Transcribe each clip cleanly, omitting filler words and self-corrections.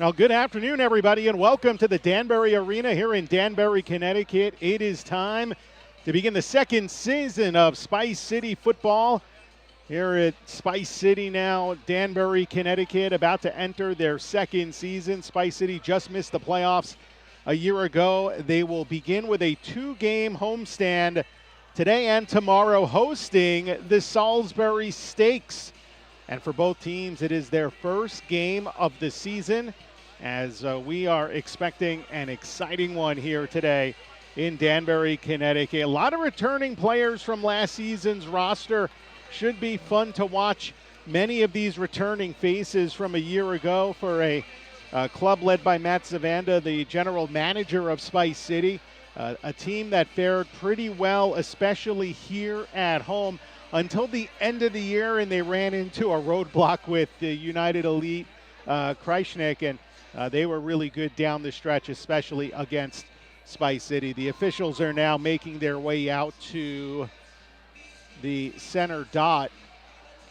Well, good afternoon, everybody, and welcome to the Danbury Arena here in Danbury, Connecticut. It is time to begin the second season of Spice City football here at Spice City now. Danbury, Connecticut, about to enter their second season. Spice City just missed the playoffs a year ago. They will begin with a two-game homestand today and tomorrow, hosting the Salisbury Steaks. And for both teams, it is their first game of the season, as we are expecting an exciting one here today in Danbury, Connecticut. A lot of returning players from last season's roster. Should be fun to watch many of these returning faces from a year ago for a club led by Matt Zavanda, the general manager of Spice City, a team that fared pretty well, especially here at home, until the end of the year, and they ran into a roadblock with the United Elite Kreisnick, and they were really good down the stretch, especially against Spice City. The officials are now making their way out to the center dot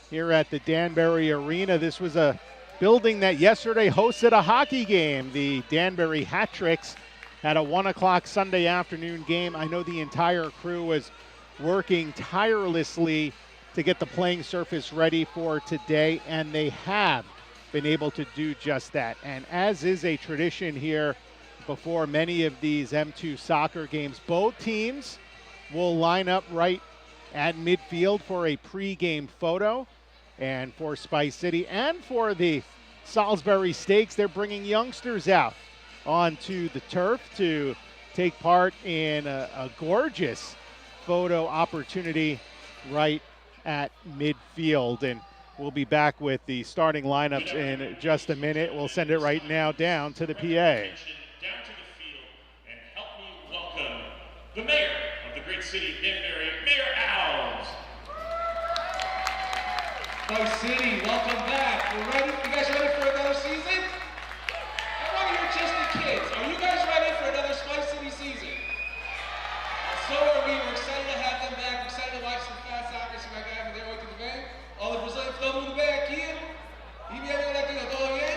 here at the Danbury Arena. This was a building that yesterday hosted a hockey game. The Danbury Hat-Tricks had a 1 o'clock Sunday afternoon game. I know the entire crew was working tirelessly to get the playing surface ready for today, and they have been able to do just that. And as is a tradition here before many of these M2 soccer games, both teams will line up right at midfield for a pregame photo. And for Spice City and for the Salisbury Steaks, they're bringing youngsters out onto the turf to take part in a gorgeous photo opportunity right at midfield. And we'll be back with the starting lineups in just a minute. We'll send it right now down to the PA. Down to the field and help me welcome the mayor of the great city of Danbury, Mayor Alves. Spice City, welcome back. You ready? You guys ready for another season? I want to hear just the kids. Are you guys ready for another Spice City season? So are we. We're excited to have them back. We're excited to watch some fast soccer. Se me acaba de hoy tudo bem? All the Brazilians, todo mundo bem aqui? E me amigo latino, todo bien?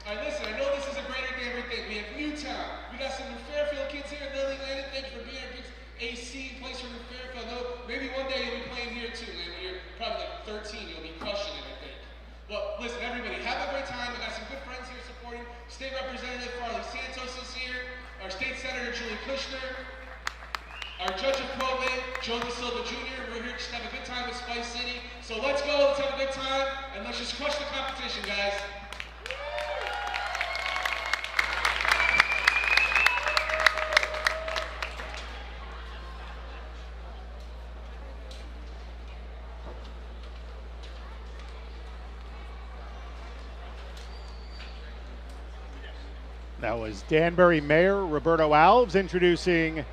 All right, listen, I know this is a great day, everything. We have Newtown. We got some New Fairfield kids here in Lily Landon. Thank you for being here. AC place from New Fairfield. No, maybe one day you'll be playing here too. And when you're probably like 13, you'll be crushing it, I think. But listen, everybody, have a great time. I got some good friends here supporting. State Representative Farley Santos is here. Our State Senator Julie Kushner. Our Judge of Probate, Joe Da Silva Jr. We're here just to have a good time with Spice City. So let's go, let's have a good time, and let's just crush the competition, guys. That was Danbury Mayor Roberto Alves introducing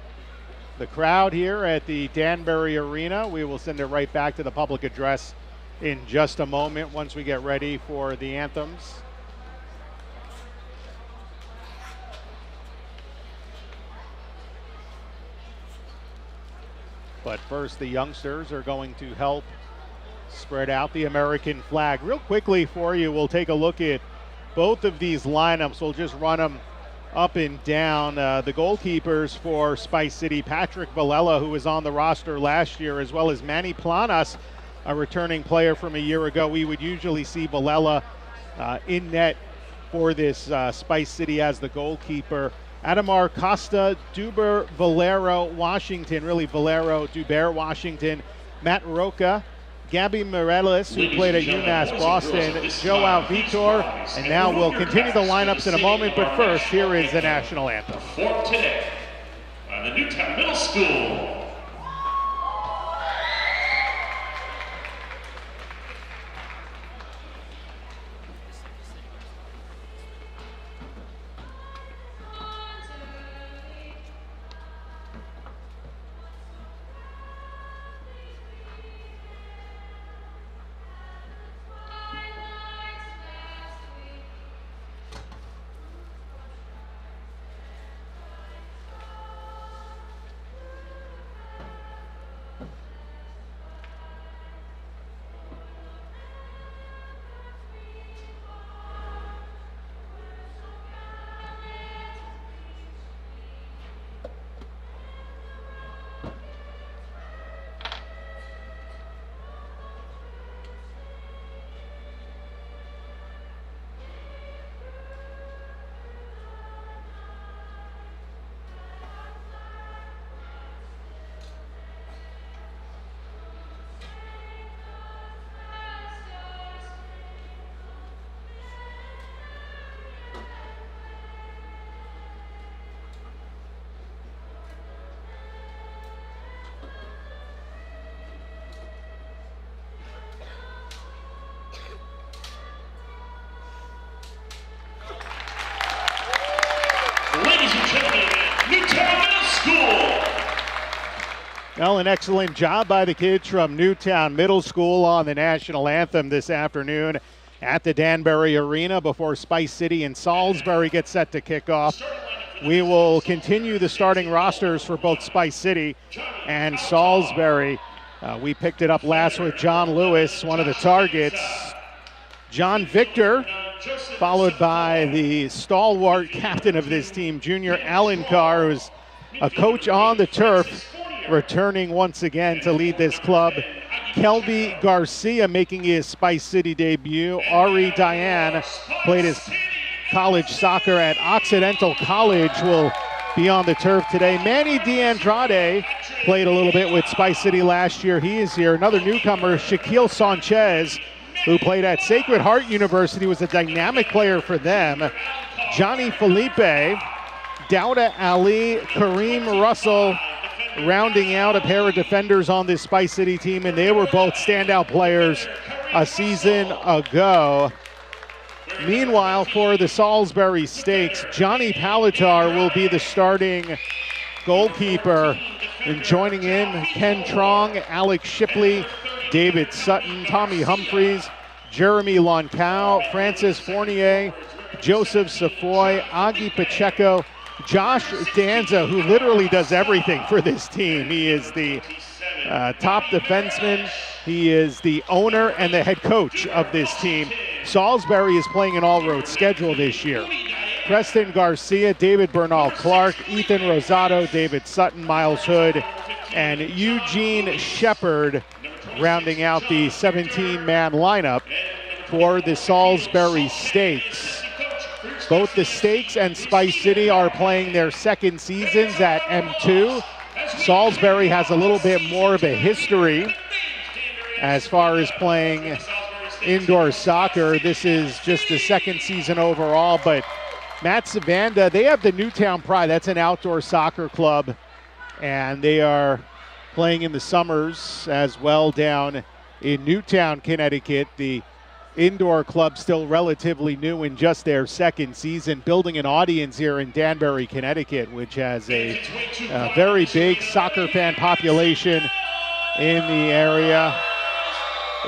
the crowd here at the Danbury Arena. We will send it right back to the public address in just a moment once we get ready for the anthems. But first, the youngsters are going to help spread out the American flag. Real quickly for you, we'll take a look at both of these lineups. We'll just run them up and down. The goalkeepers for Spice City, Patrick Villela, who was on the roster last year, as well as Manny Planas, a returning player from a year ago. We would usually see Villela in net for this Spice City as the goalkeeper. Adamar Costa, Duber, Valero, Washington, really Valero, Duber, Washington, Matt Roca, Gabby Morales, who played at UMass Boston, Joao Vitor, and now we'll continue the lineups in a moment, but first, here is the national anthem. Performed today by the Newtown Middle School. Well, an excellent job by the kids from Newtown Middle School on the national anthem this afternoon at the Danbury Arena before Spice City and Salisbury get set to kick off. We will continue the starting rosters for both Spice City and Salisbury. We picked it up last with John Lewis, one of the targets. John Victor, followed by the stalwart captain of this team, Junior Alan Carr, who's a coach on the turf, returning once again to lead this club. Kelby Garcia making his Spice City debut. Ari Diane played his college soccer at Occidental College, will be on the turf today. Manny DeAndrade played a little bit with Spice City last year. He is here. Another newcomer, Shaquille Sanchez, who played at Sacred Heart University, was a dynamic player for them. Johnny Felipe, Dauda Ali, Kareem Russell, rounding out a pair of defenders on this Spice City team, and they were both standout players a season ago. Meanwhile, for the Salisbury Steaks, Johnny Palatar will be the starting goalkeeper, and joining in Ken Trong, Alex Shipley, David Sutton, Tommy Humphreys, Jeremy Loncao, Francis Fournier, Joseph Safoy, Augie Pacheco, Josh Danza, who literally does everything for this team. He is the top defenseman. He is the owner and the head coach of this team. Salisbury is playing an all-road schedule this year. Preston Garcia, David Bernal Clark, Ethan Rosado, David Sutton, Miles Hood, and Eugene Shepard rounding out the 17-man lineup for the Salisbury Steaks. Both the Steaks and Spice City are playing their second seasons at M2. Salisbury has a little bit more of a history as far as playing indoor soccer. This is just the second season overall, but Matt Savanda, they have the Newtown Pride. That's an outdoor soccer club, and they are playing in the summers as well down in Newtown, Connecticut. The indoor club still relatively new in just their second season, building an audience here in Danbury, Connecticut, which has a very big soccer fan population in the area.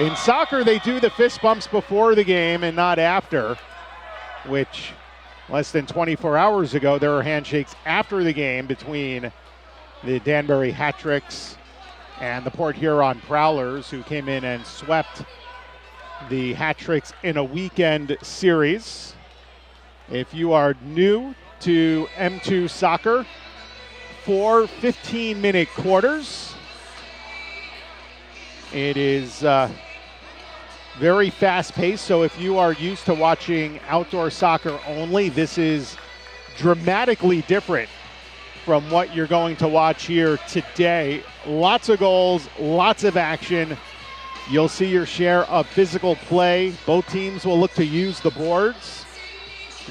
In soccer, they do the fist bumps before the game and not after, which less than 24 hours ago, there were handshakes after the game between the Danbury Hat-Tricks and the Port Huron Prowlers, who came in and swept the Hat-Tricks in a weekend series. If you are new to M2 soccer, 4 15-minute quarters. It is very fast-paced, so if you are used to watching outdoor soccer only, this is dramatically different from what you're going to watch here today. Lots of goals, lots of action. You'll see your share of physical play. Both teams will look to use the boards.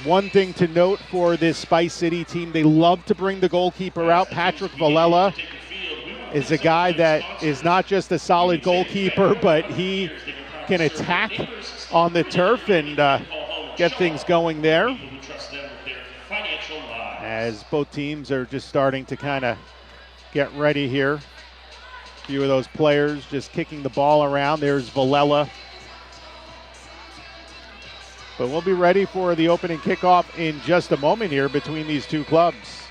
One thing to note for this Spice City team, they love to bring the goalkeeper out. Patrick Valella is a guy that is not just a solid goalkeeper, but he can attack on the turf and get things going there, as both teams are just starting to kind of get ready here. A few of those players just kicking the ball around. There's Valella. But we'll be ready for the opening kickoff in just a moment here between these two clubs.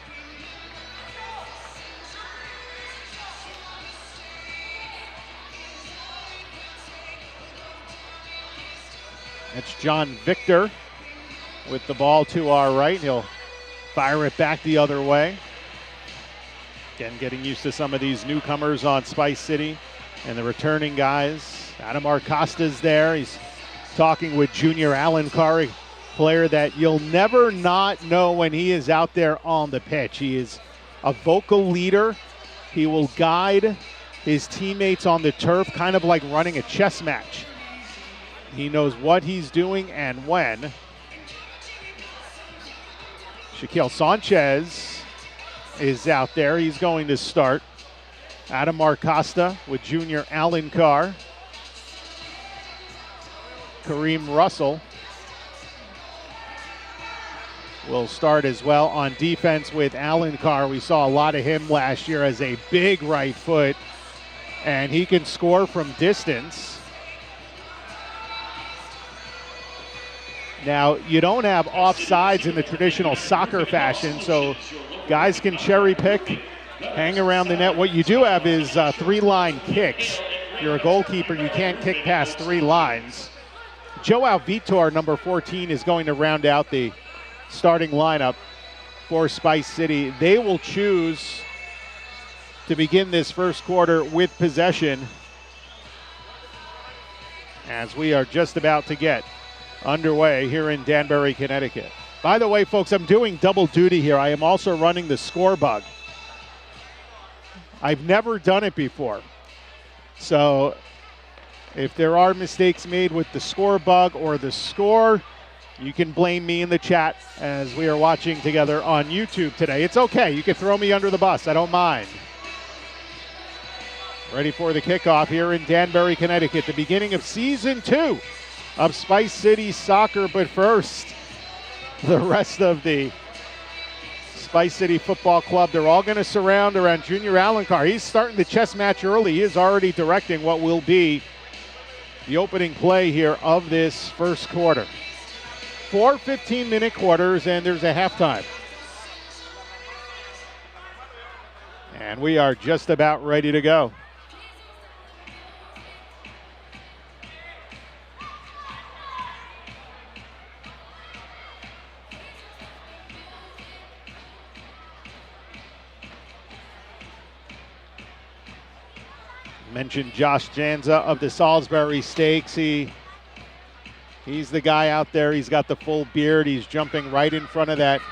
That's John Victor with the ball to our right. He'll fire it back the other way. Again, getting used to some of these newcomers on Spice City and the returning guys. Adam Arcosta's there. He's talking with Junior Alan Carr, a player that you'll never not know when he is out there on the pitch. He is a vocal leader. He will guide his teammates on the turf, kind of like running a chess match. He knows what he's doing and when. Shaquille Sanchez is out there. He's going to start. Adam Arcosta with Junior Alan Carr. Kareem Russell will start as well on defense with Alencar. We saw a lot of him last year as a big right foot, and he can score from distance. Now, you don't have offsides in the traditional soccer fashion, so guys can cherry pick, hang around the net. What you do have is 3-line kicks. If you're a goalkeeper, you can't kick past 3 lines. Joao Vitor, number 14, is going to round out the starting lineup for Spice City. They will choose to begin this first quarter with possession, as we are just about to get underway here in Danbury, Connecticut. By the way, folks, I'm doing double duty here. I am also running the score bug. I've never done it before. So if there are mistakes made with the score bug or the score, you can blame me in the chat as we are watching together on YouTube today. It's okay. You can throw me under the bus. I don't mind. Ready for the kickoff here in Danbury, Connecticut, the beginning of season 2 of Spice City Soccer. But first, the rest of the Spice City Football Club, they're all going to surround around Junior Alencar. He's starting the chess match early. He is already directing what will be the opening play here of this first quarter. 4 15-minute quarters, and there's a halftime. And we are just about ready to go. Mentioned Josh Janza of the Salisbury Steaks. He's the guy out there. He's got the full beard. He's jumping right in front of that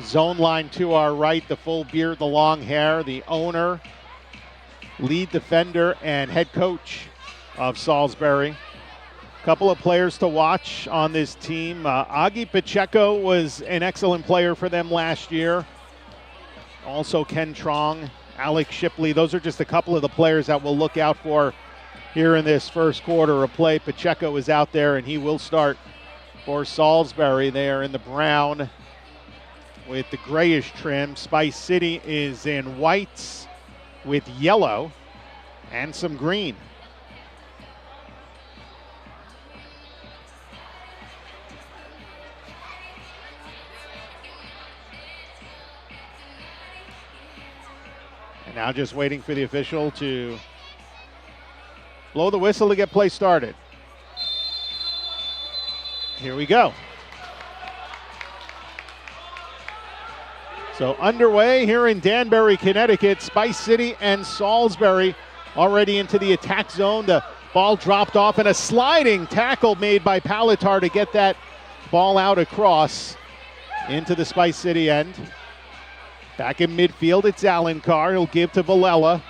zone line to our right. The full beard, the long hair, the owner, lead defender, and head coach of Salisbury. A couple of players to watch on this team. Augie Pacheco was an excellent player for them last year. Also Ken Trong, Alex Shipley. Those are just a couple of the players that we'll look out for here in this first quarter of play. Pacheco is out there, and he will start for Salisbury. They are in the brown with the grayish trim. Spice City is in whites with yellow and some green. And now just waiting for the official to blow the whistle to get play started. Here we go. So underway here in Danbury, Connecticut. Spice City and Salisbury already into the attack zone. The ball dropped off and a sliding tackle made by Palatar to get that ball out across into the Spice City end. Back in midfield, it's Alencar. He'll give to Villela.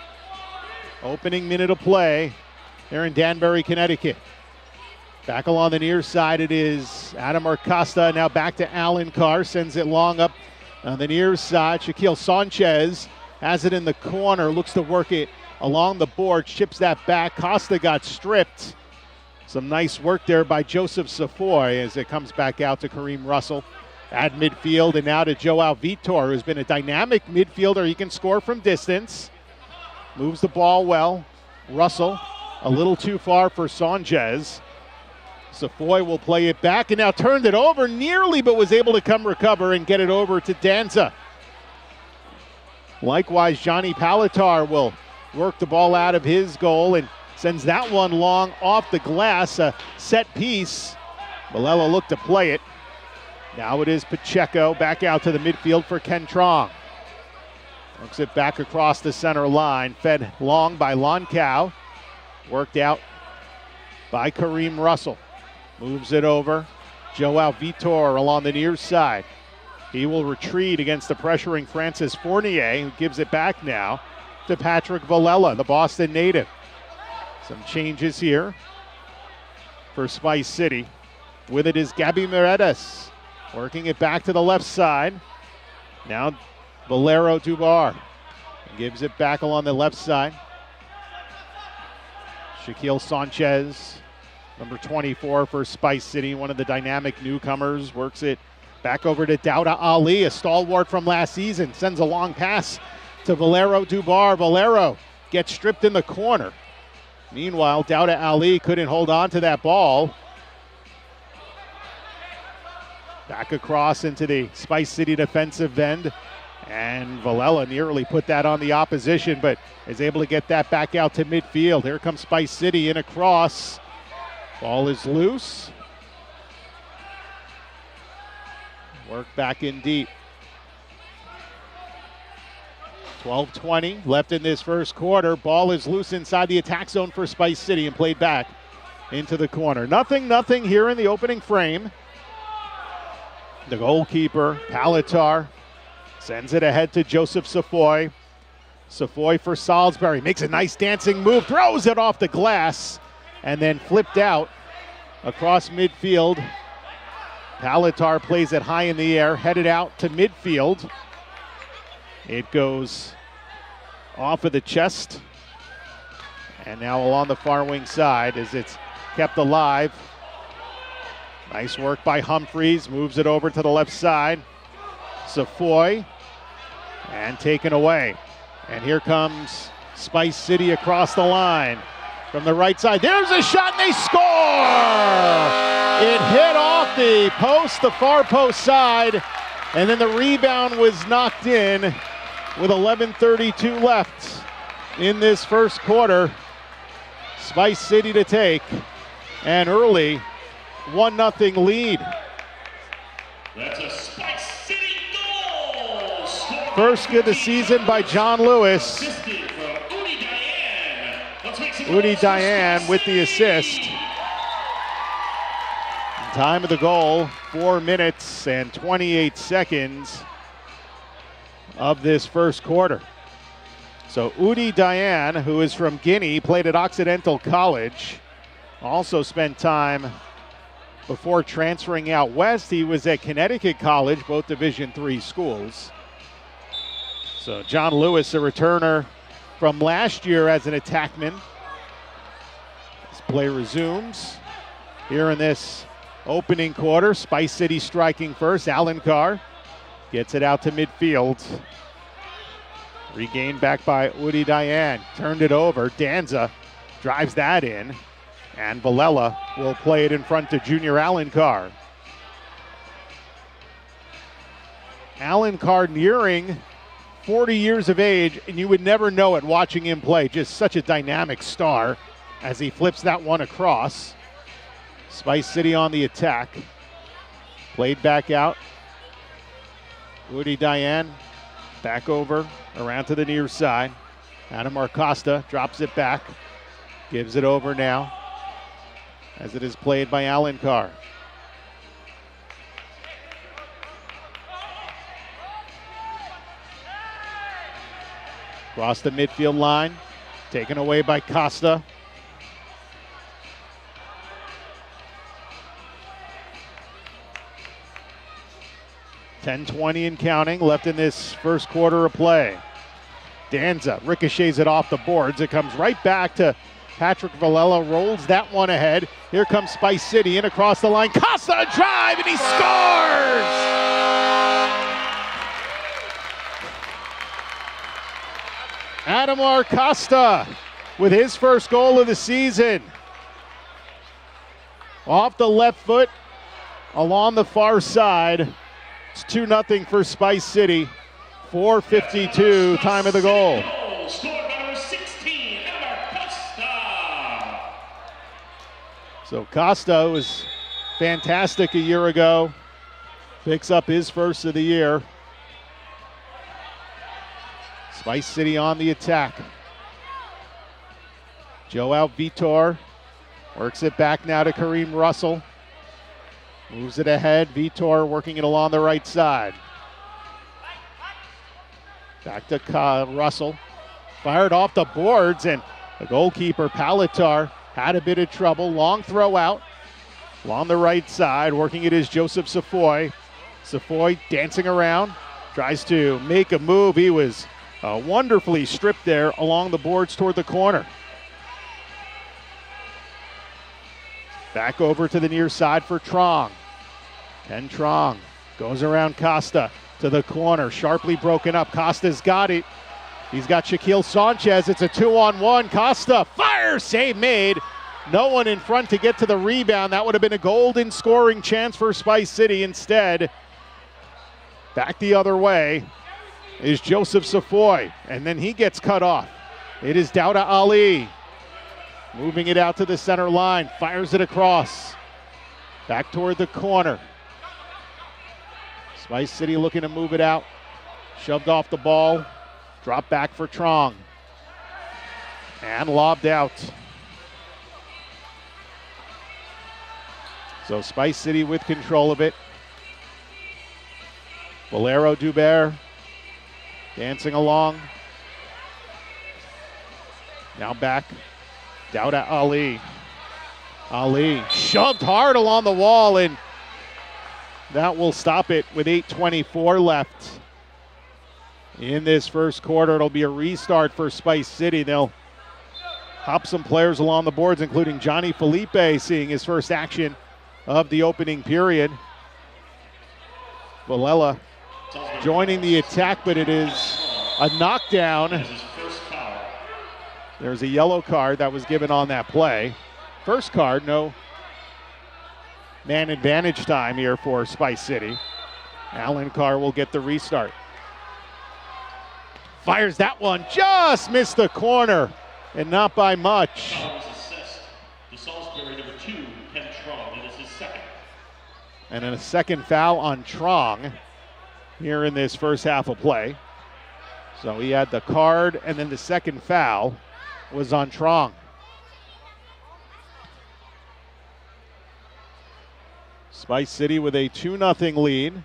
Opening minute of play here in Danbury, Connecticut. Back along the near side, it is Adam Acosta. Now back to Alencar. Sends it long up on the near side. Shaquille Sanchez has it in the corner. Looks to work it along the board. Chips that back. Costa got stripped. Some nice work there by Joseph Safoy as it comes back out to Kareem Russell at midfield, and now to Joao Vitor, who's been a dynamic midfielder. He can score from distance. Moves the ball well. Russell a little too far for Sanchez. Safoy will play it back and now turned it over nearly, but was able to come recover and get it over to Danza. Likewise, Johnny Palatar will work the ball out of his goal and sends that one long off the glass. A set piece. Villela looked to play it. Now it is Pacheco back out to the midfield for Ken Trong. Works it back across the center line. Fed long by Loncow. Worked out by Kareem Russell. Moves it over. Joao Vitor along the near side. He will retreat against the pressuring Francis Fournier, who gives it back now to Patrick Villela, the Boston native. Some changes here for Spice City. With it is Gabby Meredes. Working it back to the left side. Now Valero Dubar gives it back along the left side. Shaquille Sanchez, number 24 for Spice City, one of the dynamic newcomers, works it Back over to Dowda Ali, a stalwart from last season. Sends a long pass to Valero Dubar. Valero gets stripped in the corner. Meanwhile, Dowda Ali couldn't hold on to that ball. Back across into the Spice City defensive end. And Valella nearly put that on the opposition, but is able to get that back out to midfield. Here comes Spice City in across. Ball is loose. Work back in deep. 12:20 left in this first quarter. Ball is loose inside the attack zone for Spice City and played back into the corner. Nothing here in the opening frame. The goalkeeper, Palatar, sends it ahead to Joseph Safoy. Safoy for Salisbury, makes a nice dancing move, throws it off the glass, and then flipped out across midfield. Palatar plays it high in the air, headed out to midfield. It goes off of the chest, and now along the far wing side as it's kept alive. Nice work by Humphreys, moves it over to the left side. Safoy, and taken away. And here comes Spice City across the line from the right side. There's a shot and they score! It hit off the post, the far post side, and then the rebound was knocked in with 11:32 left in this first quarter. Spice City to take an early 1-0 lead. That's a Spice City goal! First of the season by John Lewis. Assisted from Udi Diane. Let's make some Udi noise for Diane Spice with the assist. City. Time of the goal, 4 minutes and 28 seconds of this first quarter. So Udi Diane, who is from Guinea, played at Occidental College. Also spent time before transferring out west. He was at Connecticut College, both Division III schools. So John Lewis, a returner from last year as an attackman. This play resumes here in this opening quarter. Spice City striking first. Alencar gets it out to midfield. Regained back by Udi Diane. Turned it over. Danza drives that in. And Valella will play it in front to Junior Alencar. Alencar nearing 40 years of age, and you would never know it watching him play. Just such a dynamic star as he flips that one across. Spice City on the attack. Played back out. Udi Diane back over, around to the near side. Adamar Costa drops it back. Gives it over now as it is played by Alencar. Across the midfield line, taken away by Costa. .10:20 and counting left in this first quarter of play. Danza ricochets it off the boards. It comes right back to Patrick Valella, rolls that one ahead. Here comes Spice City in across the line. Costa a drive, and he scores! Adamar Costa with his first goal of the season. Off the left foot, along the far side. It's 2-0 for Spice City. 4:52, time of the goal. Scored by number 16, Adamar Costa. So Costa was fantastic a year ago. Picks up his first of the year. Spice City on the attack. Joao Vitor works it back now to Kareem Russell. Moves it ahead. Vitor working it along the right side. Back to Russell. Fired off the boards, and the goalkeeper, Palatar, had a bit of trouble. Long throw out along the right side. Working it is Joseph Safoy. Safoy dancing around. Tries to make a move. He was wonderfully stripped there along the boards toward the corner. Back over to the near side for Trong. Ken Trong Goes around Costa to the corner, sharply broken up. Costa's got it. He's got Shaquille Sanchez. It's a 2-on-1. Costa fires, save made. No one in front to get to the rebound. That would have been a golden scoring chance for Spice City. Instead, back the other way is Joseph Safoy, and then he gets cut off. It is Dauda Ali moving it out to the center line, fires it across, back toward the corner. Spice City looking to move it out, shoved off the ball, drop back for Trong, and lobbed out. So Spice City with control of it. Valero Dubert dancing along. Now back, Dauda Ali. Ali shoved hard along the wall, and that will stop it with 8:24 left in this first quarter. It'll be a restart for Spice City. They'll hop some players along the boards, including Johnny Felipe seeing his first action of the opening period. Valella joining the attack, but it is a knockdown. There's a yellow card that was given on that play. First card, no man advantage time here for Spice City. Alan Carr will get the restart. Fires that one, just missed the corner, and not by much. The Salisbury number 2, Ken Trong, that is his second. And then a second foul on Trong here in this first half of play. So he had the card, and then the second foul was on Trong. Spice City with a 2-0 lead.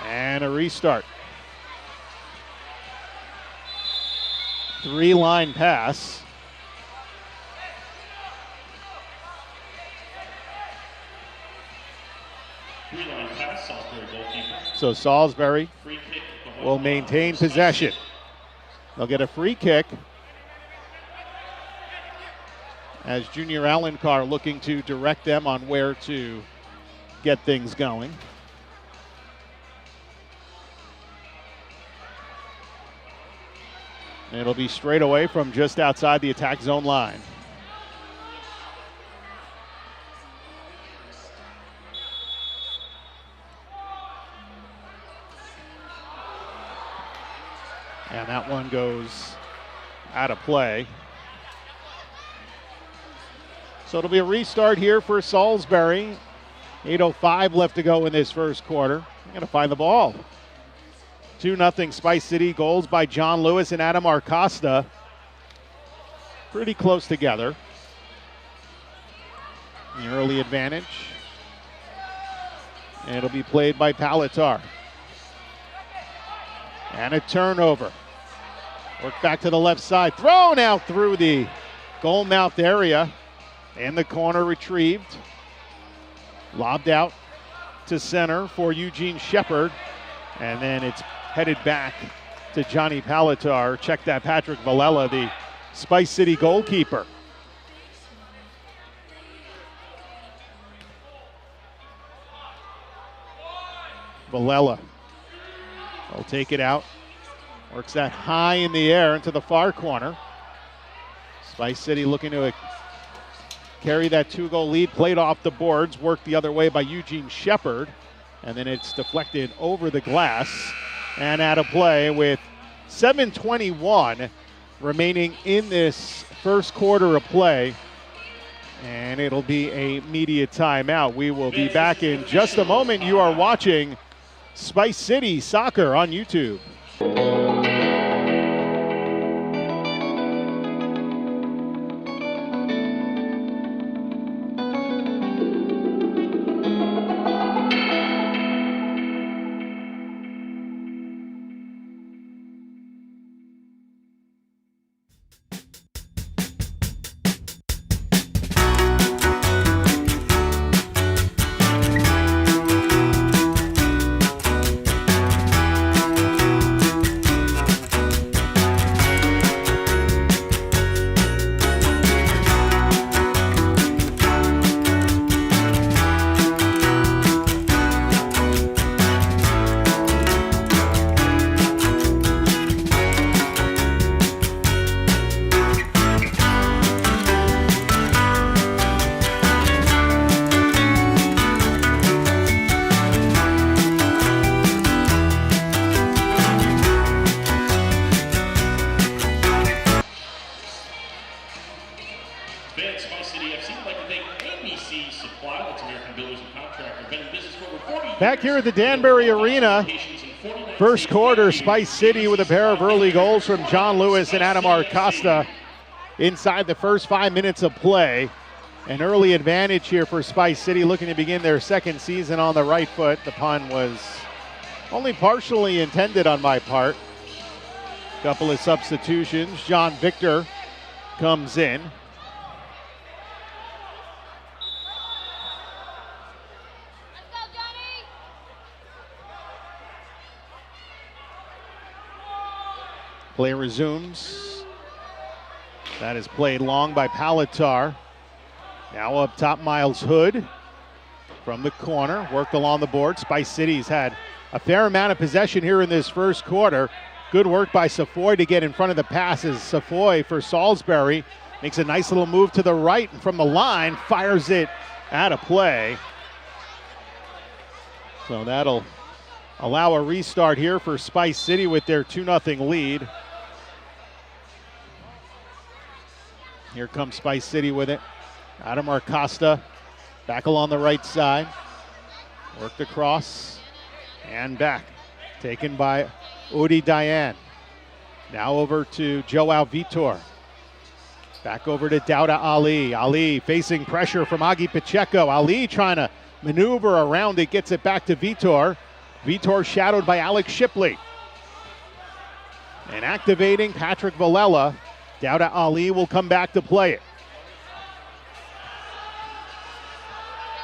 And a restart. 3-line pass. Three-line pass, Salisbury goalkeeper. So Salisbury Free kick. will maintain possession. They'll get a free kick as Junior Alencar looking to direct them on where to get things going. And it'll be straight away from just outside the attack zone line. And that one goes out of play. So it'll be a restart here for Salisbury. 8:05 left to go in this first quarter. They're going to find the ball. 2-0 Spice City. Goals by John Lewis and Adam Arcosta. Pretty close together. The early advantage. And it'll be played by Palatar. And a turnover. Work back to the left side. Thrown out through the goal mouth area. And the corner retrieved. Lobbed out to center for Eugene Shepard. And then it's headed back to Johnny Palatar. Check that, Patrick Valella, the Spice City goalkeeper. Valella will take it out. Works that high in the air into the far corner. Spice City looking to carry that 2-goal lead. Played off the boards. Worked the other way by Eugene Shepard. And then it's deflected over the glass and out of play with 7:21 remaining in this first quarter of play. And it'll be a media timeout. We will be back in just a moment. You are watching Spice City Soccer on YouTube. Pilots, American Builders and Contractors. Been in business for over 40 years. Back here at the Danbury Arena, first quarter, Spice City with a pair of early goals from John Lewis and Adam Acosta inside the first 5 minutes of play. An early advantage here for Spice City, looking to begin their second season on the right foot. The pun was only partially intended on my part. Couple of substitutions. John Victor comes in. Play resumes. That is played long by Palatar. Now up top, Miles Hood from the corner, worked along the board. Spice City's had a fair amount of possession here in this first quarter. Good work by Safoy to get in front of the passes. Safoy for Salisbury makes a nice little move to the right and from the line, fires it out of play. So that'll allow a restart here for Spice City with their 2-0 lead. Here comes Spice City with it. Adam Acosta back along the right side. Worked across and back. Taken by Udi Diane. Now over to Joao Vitor. Back over to Dauda Ali. Ali facing pressure from Agi Pacheco. Ali trying to maneuver around it. Gets it back to Vitor. Vitor shadowed by Alex Shipley. And activating Patrick Villela. Dauda Ali will come back to play it.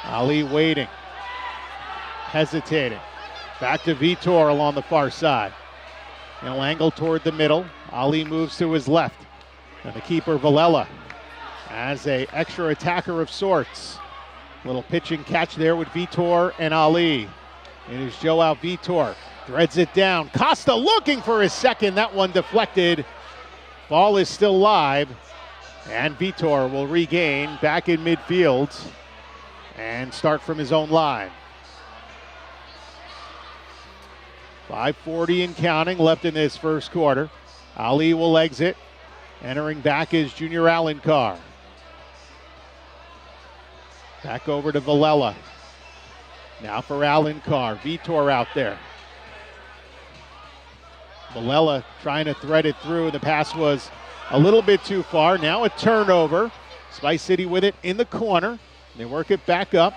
Ali waiting, hesitating. Back to Vitor along the far side. He'll angle toward the middle. Ali moves to his left. And the keeper, Villela, as a extra attacker of sorts. Little pitch and catch there with Vitor and Ali. It is Joao Vitor. Threads it down. Costa looking for his second. That one deflected. Ball is still live. And Vitor will regain back in midfield and start from his own line. 5:40 and counting left in this first quarter. Ali will exit. Entering back is Junior Alencar. Back over to Villela. Now for Alencar. Vitor out there. Villela trying to thread it through. The pass was a little bit too far. Now a turnover. Spice City with it in the corner. They work it back up,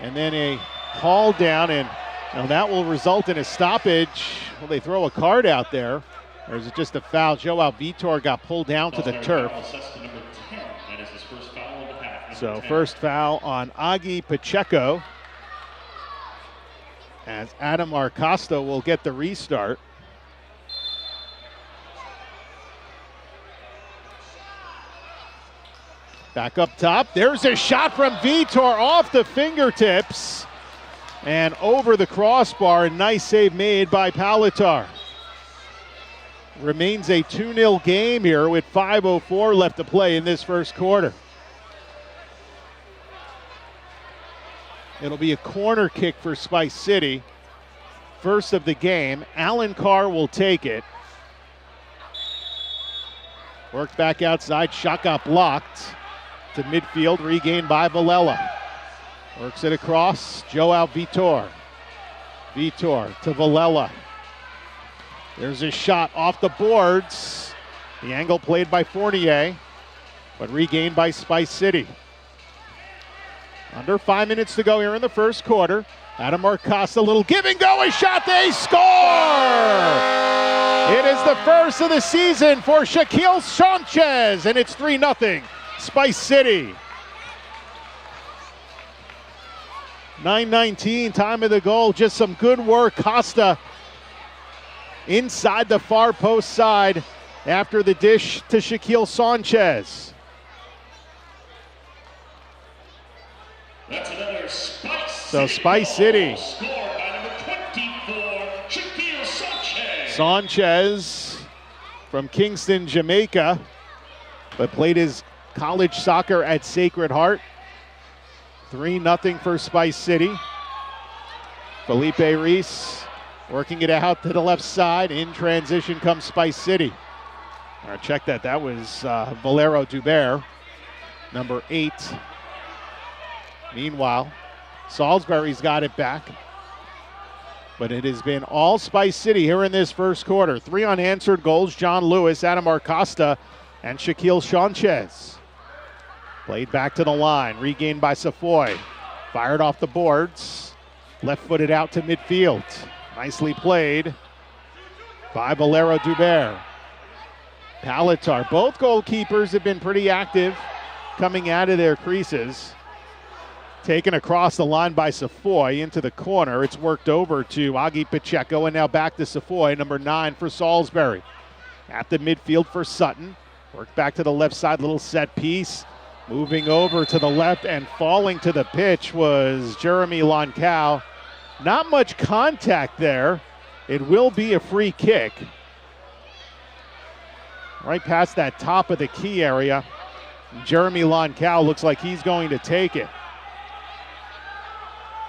and then a haul down, and that will result in a stoppage. Will they throw a card out there, or is it just a foul? Joao Vitor got pulled down to the turf. So first foul on Agi Pacheco, as Adam Acosta will get the restart. Back up top, there's a shot from Vitor off the fingertips and over the crossbar. A nice save made by Palatar. Remains a 2-0 game here with 5:04 left to play in this first quarter. It'll be a corner kick for Spice City. First of the game. Alencar will take it. Worked back outside, shot got blocked. To midfield, regained by Villela. Works it across, Joao Vitor. Vitor to Villela. There's a shot off the boards. The angle played by Fournier, but regained by Spice City. Under 5 minutes to go here in the first quarter. Adam Acosta, a little give and go, a shot, they score! It is the first of the season for Shaquille Sanchez, and it's 3-0. Spice City. 9:19, time of the goal. Just some good work. Costa inside the far post side after the dish to Shaquille Sanchez. That's another Spice So Spice City. Scored by number 24, Shaquille Sanchez. Sanchez from Kingston, Jamaica, but played his college soccer at Sacred Heart. 3-0 for Spice City. Felipe Reese working it out to the left side. In transition comes Spice City. Check that. That was Valero Dubert, number 8. Meanwhile, Salisbury's got it back. But it has been all Spice City here in this first quarter. 3 unanswered goals, John Lewis, Adam Acosta, and Shaquille Sanchez. Played back to the line, regained by Safoy. Fired off the boards, left-footed out to midfield. Nicely played by Valero Dubert. Palatar, both goalkeepers have been pretty active coming out of their creases. Taken across the line by Safoy into the corner. It's worked over to Augie Pacheco, and now back to Safoy, number 9 for Salisbury. At the midfield for Sutton. Worked back to the left side, little set piece. Moving over to the left and falling to the pitch was Jeremy Loncow. Not much contact there. It will be a free kick. Right past that top of the key area. Jeremy Loncow looks like he's going to take it.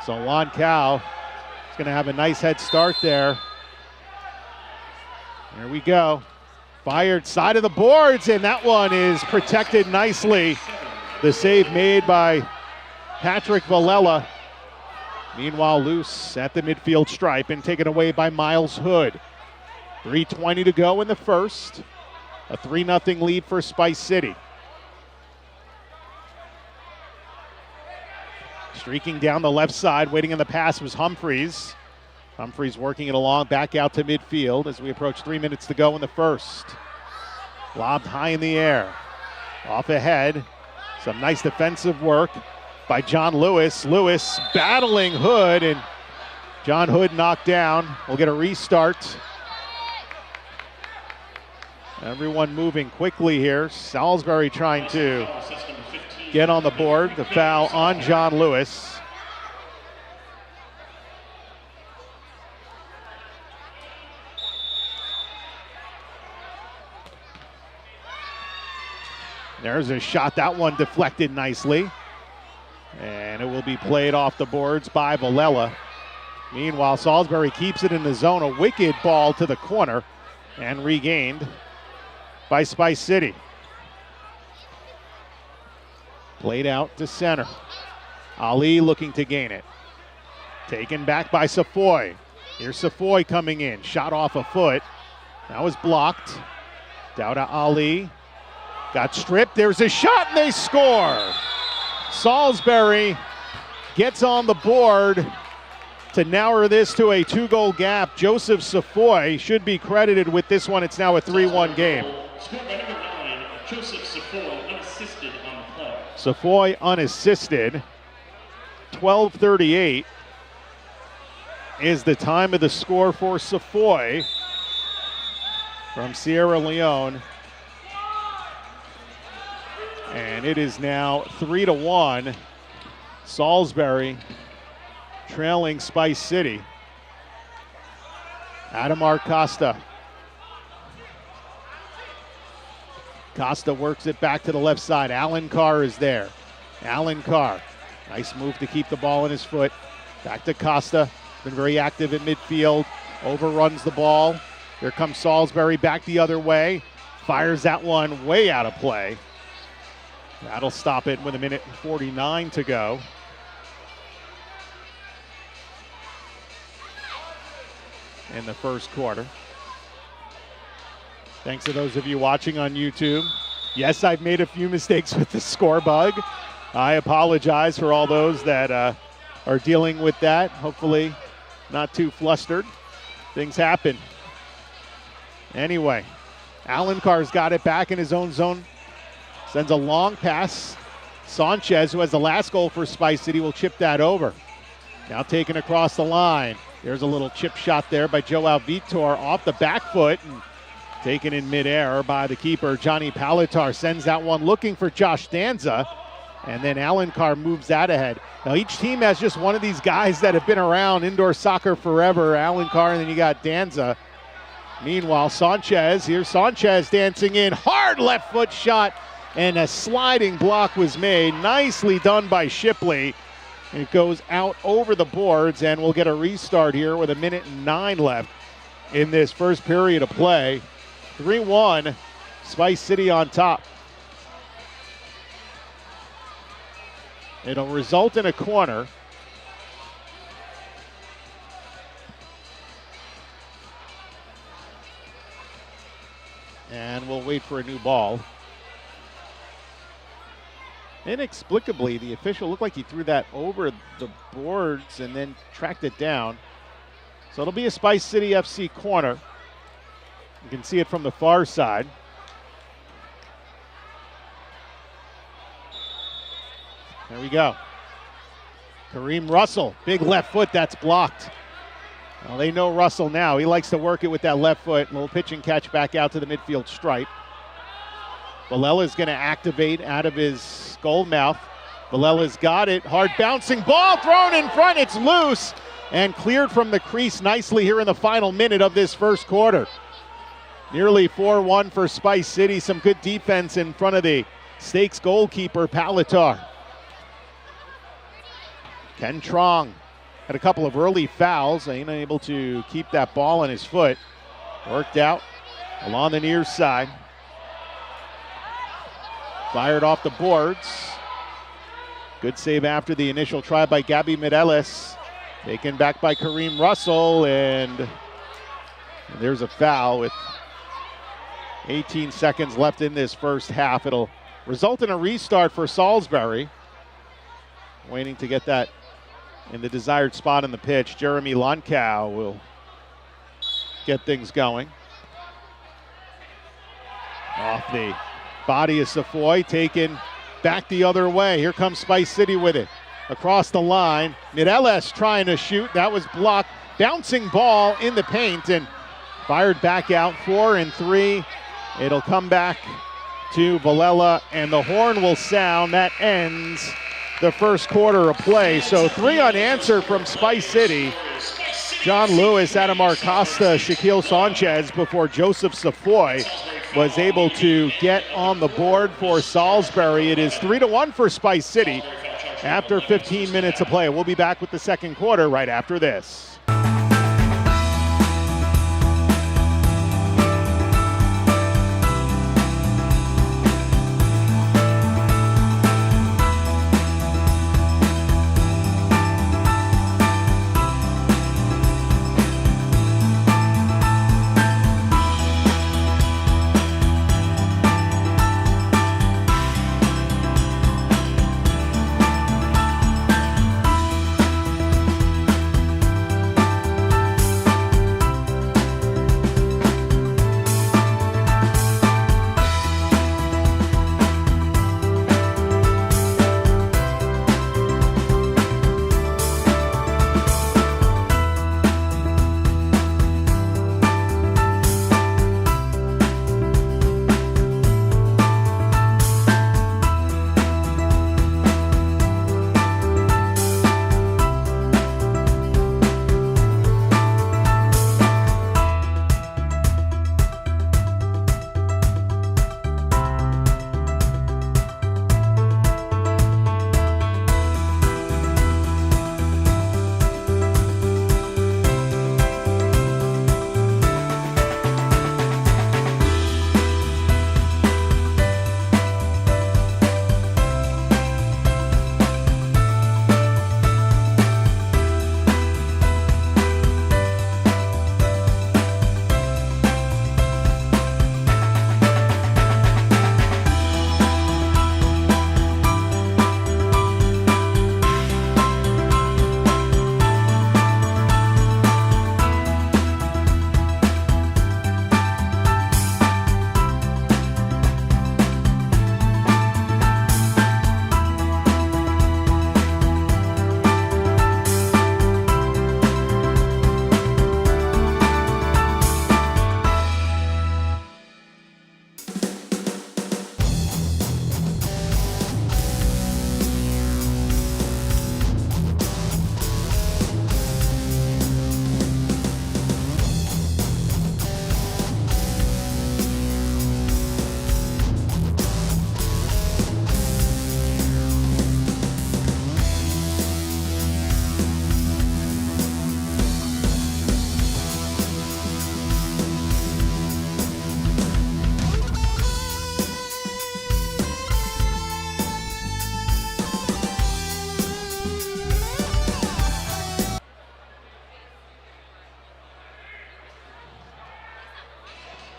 So Loncow is going to have a nice head start there. There we go. Fired side of the boards, and that one is protected nicely. The save made by Patrick Valella. Meanwhile, loose at the midfield stripe and taken away by Miles Hood. 3:20 to go in the first. A 3-0 lead for Spice City. Streaking down the left side, waiting on the pass was Humphreys. Humphreys working it along, back out to midfield as we approach 3 minutes to go in the first. Lobbed high in the air. Off ahead. Some nice defensive work by John Lewis. Lewis battling Hood, and John Hood knocked down. We'll get a restart. Everyone moving quickly here. Salisbury trying to get on the board. The foul on John Lewis. There's a shot. That one deflected nicely. And it will be played off the boards by Valella. Meanwhile, Salisbury keeps it in the zone. A wicked ball to the corner and regained by Spice City. Played out to center. Ali looking to gain it. Taken back by Safoy. Here's Safoy coming in. Shot off a foot. That was blocked. Down to Ali. Got stripped. There's a shot and they score. Salisbury gets on the board to narrow this to a 2-goal gap. Joseph Safoy should be credited with this one. It's now a 3-1 game. Scored by number 9, Joseph Safoy, unassisted on the play. Safoy unassisted. 12:38 is the time of the score for Safoy from Sierra Leone. And it is now 3-1. Salisbury trailing Spice City. Adam Acosta. Costa works it back to the left side. Alan Carr is there. Alan Carr. Nice move to keep the ball in his foot. Back to Costa. Been very active in midfield. Overruns the ball. Here comes Salisbury back the other way. Fires that one way out of play. That'll stop it with 1:49 to go. In the first quarter. Thanks to those of you watching on YouTube. Yes, I've made a few mistakes with the score bug. I apologize for all those that are dealing with that. Hopefully not too flustered. Things happen. Anyway, Alan Carr's got it back in his own zone. Sends a long pass. Sanchez, who has the last goal for Spice City, will chip that over. Now taken across the line. There's a little chip shot there by Joao Vitor off the back foot and taken in midair by the keeper, Johnny Palatar. Sends that one looking for Josh Danza, and then Alan Carr moves that ahead. Now each team has just one of these guys that have been around indoor soccer forever, Alan Carr, and then you got Danza. Meanwhile, Sanchez, here's Sanchez dancing in, hard left foot shot, and a sliding block was made. Nicely done by Shipley. It goes out over the boards, and we'll get a restart here with 1:09 left in this first period of play. 3-1, Spice City on top. It'll result in a corner. And we'll wait for a new ball. Inexplicably, the official looked like he threw that over the boards and then tracked it down. So it'll be a Spice City FC corner. You can see it from the far side. There we go. Kareem Russell, big left foot, that's blocked. Well, they know Russell now. He likes to work it with that left foot. A little pitch and catch back out to the midfield stripe. Valella's going to activate out of his goal mouth. Valella's got it. Hard bouncing ball thrown in front. It's loose and cleared from the crease nicely here in the final minute of this first quarter. Nearly 4-1 for Spice City. Some good defense in front of the Steaks goalkeeper, Palatar. Ken Trong had a couple of early fouls. Ain't able to keep that ball on his foot. Worked out along the near side. Fired off the boards. Good save after the initial try by Gabby Mireles. Taken back by Kareem Russell, and there's a foul with 18 seconds left in this first half. It'll result in a restart for Salisbury. Waiting to get that in the desired spot in the pitch. Jeremy Lonkow will get things going. Off the body of Safoy, taken back the other way. Here comes Spice City with it. Across the line, Mireles trying to shoot. That was blocked. Bouncing ball in the paint and fired back out. 4-3. It'll come back to Valella, and the horn will sound. That ends the first quarter of play. So 3 unanswered from Spice City. John Lewis, Adamar Costa, Shaquille Sanchez before Joseph Safoy was able to get on the board for Salisbury. It is 3-1 for Spice City after 15 minutes of play. We'll be back with the second quarter right after this.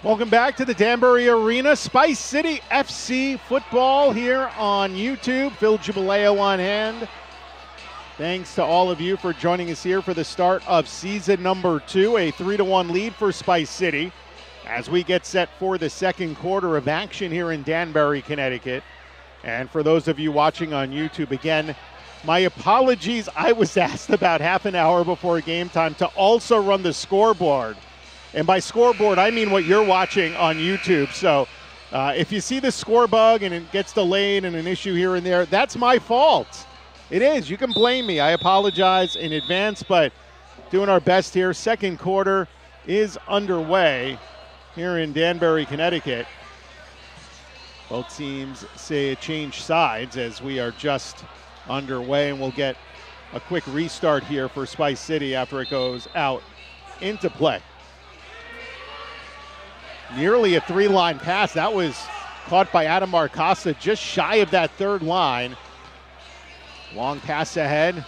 Welcome back to the Danbury Arena. Spice City FC football here on YouTube. Phil Jubileo on hand. Thanks to all of you for joining us here for the start of season number 2. A 3-1 lead for Spice City as we get set for the second quarter of action here in Danbury, Connecticut. And for those of you watching on YouTube, again, my apologies. I was asked about half an hour before game time to also run the scoreboard. And by scoreboard, I mean what you're watching on YouTube. So if you see the score bug and it gets delayed and an issue here and there, that's my fault. It is. You can blame me. I apologize in advance, but doing our best here. Second quarter is underway here in Danbury, Connecticut. Both teams say change sides as we are just underway, and we'll get a quick restart here for Spice City after it goes out into play. Nearly a 3-line pass. That was caught by Adam Arcosta just shy of that third line. Long pass ahead.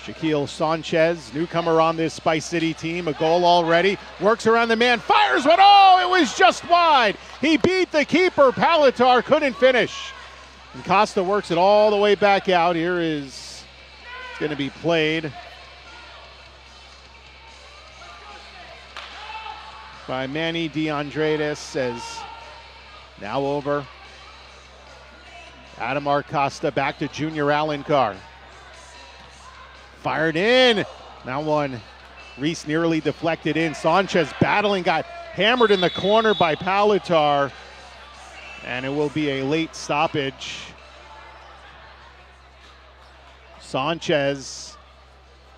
Shaquille Sanchez, newcomer on this Spice City team, a goal already. Works around the man, fires one. Oh, it was just wide. He beat the keeper. Palatar couldn't finish. And Costa works it all the way back out. Here is going to be played by Manny DeAndredes, as now over. Adam Arcosta back to Junior Alencar. Fired in. Now one. Reese nearly deflected in. Sanchez battling, got hammered in the corner by Palatar. And it will be a late stoppage. Sanchez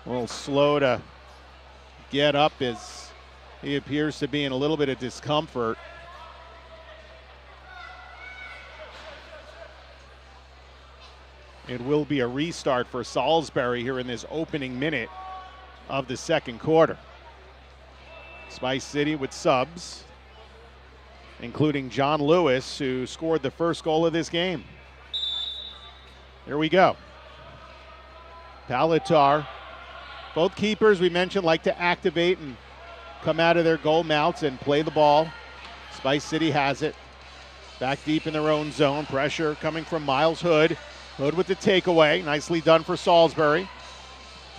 a little slow to get up as he appears to be in a little bit of discomfort. It will be a restart for Salisbury here in this opening minute of the second quarter. Spice City with subs, including John Lewis, who scored the first goal of this game. Here we go. Palatar. Both keepers, we mentioned, like to activate and come out of their goal mouths and play the ball. Spice City has it. Back deep in their own zone. Pressure coming from Miles Hood. Hood with the takeaway. Nicely done for Salisbury.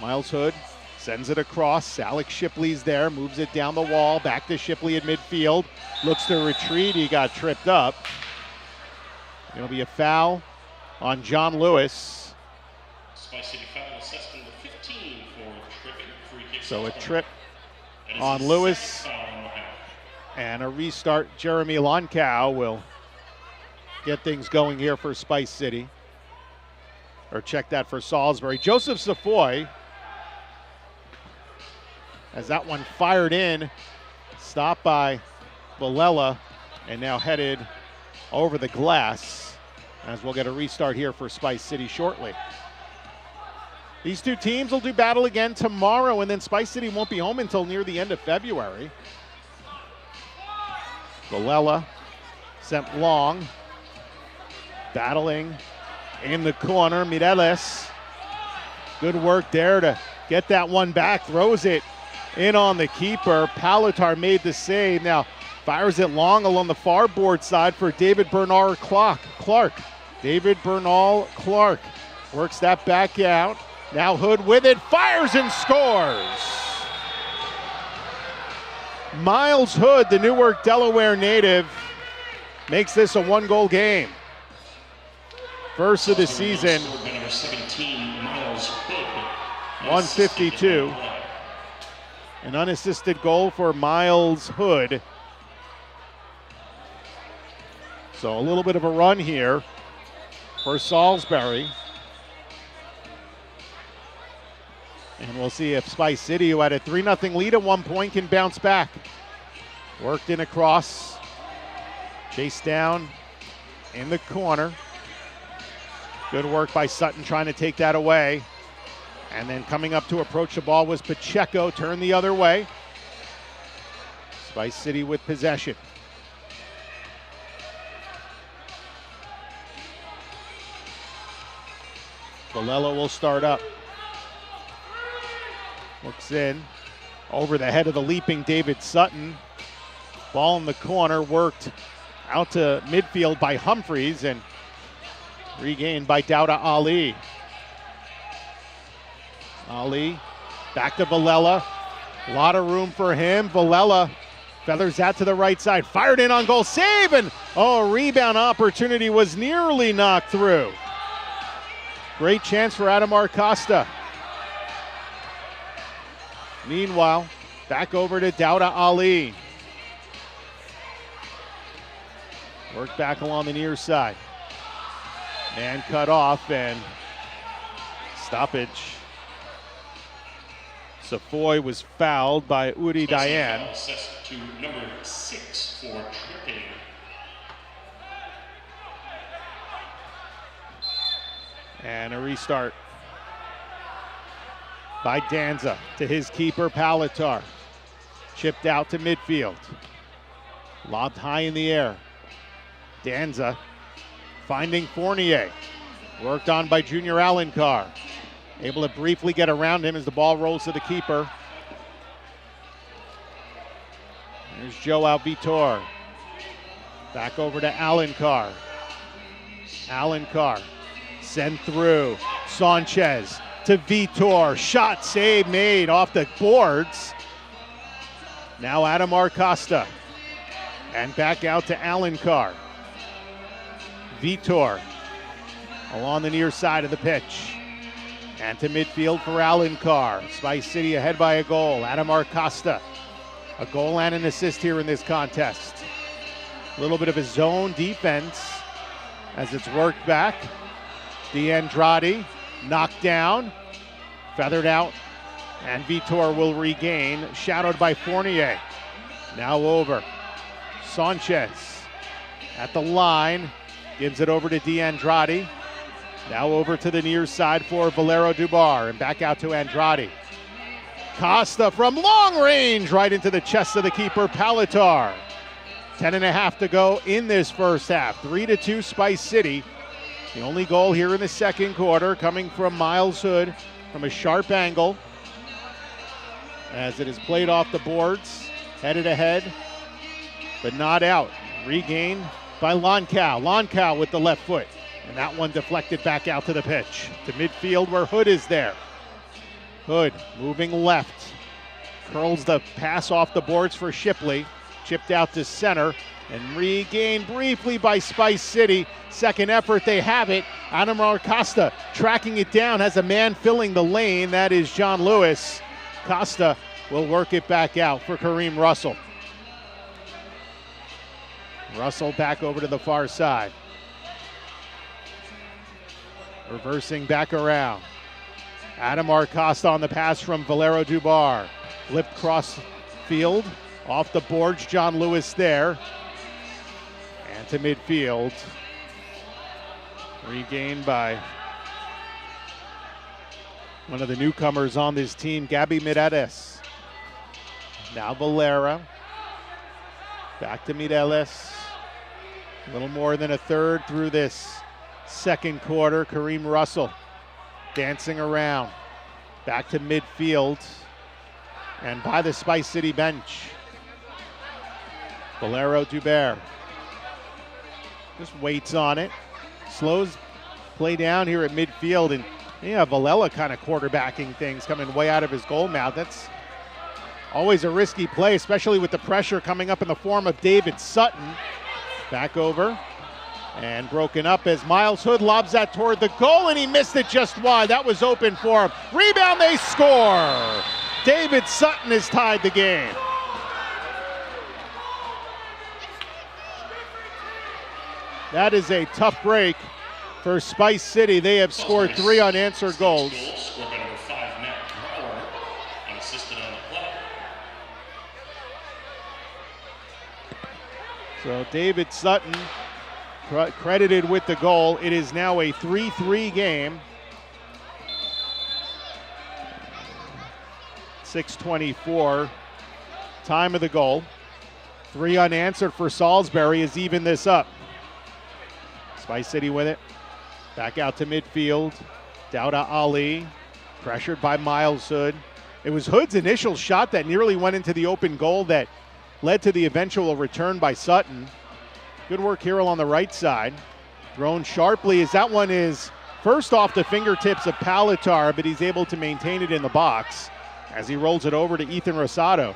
Miles Hood sends it across. Alex Shipley's there. Moves it down the wall. Back to Shipley at midfield. Looks to retreat. He got tripped up. It'll be a foul on John Lewis. Spice City foul assessed number 15 for tripping. Free kick. So a trip on Lewis. And a restart. Jeremy Lonkow will get things going here for Spice City. Or check that for Salisbury. Joseph Safoy, as that one fired in, stopped by Villela, and now headed over the glass, as we'll get a restart here for Spice City shortly. These two teams will do battle again tomorrow, and then Spice City won't be home until near the end of February. Villela sent long, battling in the corner. Mireles, good work there to get that one back, throws it in on the keeper. Palatar made the save. Now fires it long along the far board side for David Bernal Clark. David Bernal Clark works that back out. Now Hood with it, fires and scores. Miles Hood, the Newark, Delaware native, makes this a one-goal game. First of the season, 152. An unassisted goal for Miles Hood. So a little bit of a run here for Salisbury. And we'll see if Spice City, who had a 3-0 lead at one point, can bounce back. Worked in across. Chased down in the corner. Good work by Sutton trying to take that away. And then coming up to approach the ball was Pacheco, turned the other way. Spice City with possession. Villela will start up. Looks in over the head of the leaping David Sutton. Ball in the corner, worked out to midfield by Humphreys and regained by Dauda Ali. Ali back to Villela. A lot of room for him. Villela feathers that to the right side. Fired in on goal. Save! And rebound opportunity was nearly knocked through. Great chance for Adamar Costa. Meanwhile, back over to Dauda Ali. Work back along the near side. Man cut off and stoppage. Safoy was fouled by Udi Dayan. Assessed to number 6 for tripping. And a restart by Danza to his keeper, Palatar. Chipped out to midfield. Lobbed high in the air. Danza finding Fournier. Worked on by Junior Alencar. Able to briefly get around him as the ball rolls to the keeper. There's Joao Vitor. Back over to Alencar. Alencar sent through. Sanchez to Vitor. Shot save made off the boards. Now Adamar Costa. And back out to Alencar. Vitor along the near side of the pitch. And to midfield for Alencar. Spice City ahead by a goal. Adamar Costa. A goal and an assist here in this contest. A little bit of a zone defense as it's worked back. D'Andrade knocked down. Feathered out. And Vitor will regain. Shadowed by Fournier. Now over. Sanchez at the line. Gives it over to D'Andrade. Now over to the near side for Valero Dubar and back out to Andrade. Costa from long range right into the chest of the keeper, Palatar. 10.5 to go in this first half. 3-2 Spice City. The only goal here in the second quarter coming from Miles Hood from a sharp angle. As it is played off the boards, headed ahead, but not out. Regained by Loncow. Loncow with the left foot. And that one deflected back out to the pitch. To midfield where Hood is there. Hood moving left. Curls the pass off the boards for Shipley. Chipped out to center. And regained briefly by Spice City. Second effort, they have it. Adamar Costa tracking it down. Has a man filling the lane. That is John Lewis. Costa will work it back out for Kareem Russell. Russell back over to the far side. Reversing back around. Adamar Costa on the pass from Valero Dubar. Flipped cross field. Off the boards, John Lewis there. And to midfield. Regained by one of the newcomers on this team, Gabby Mireles. Now Valera. Back to Mireles. A little more than a third through this second quarter. Kareem Russell dancing around. Back to midfield. And by the Spice City bench. Valero Dubar just waits on it. Slows play down here at midfield. And Villela kind of quarterbacking things coming way out of his goal mouth. That's always a risky play, especially with the pressure coming up in the form of David Sutton. Back over. And broken up as Miles Hood lobs that toward the goal, and he missed it just wide. That was open for him. Rebound, they score. David Sutton has tied the game. That is a tough break for Spice City. They have scored 3 unanswered goals. Scored by number 5, Matt Brower, unassisted on the play. So David Sutton credited with the goal. It is now a 3-3 game. 6:24 time of the goal. 3 unanswered for Salisbury has evened this up. Spice City with it. Back out to midfield. Dauda Ali pressured by Miles Hood. It was Hood's initial shot that nearly went into the open goal that led to the eventual return by Sutton. Good work here on the right side. Thrown sharply as that one is first off the fingertips of Palatar, but he's able to maintain it in the box as he rolls it over to Ethan Rosado.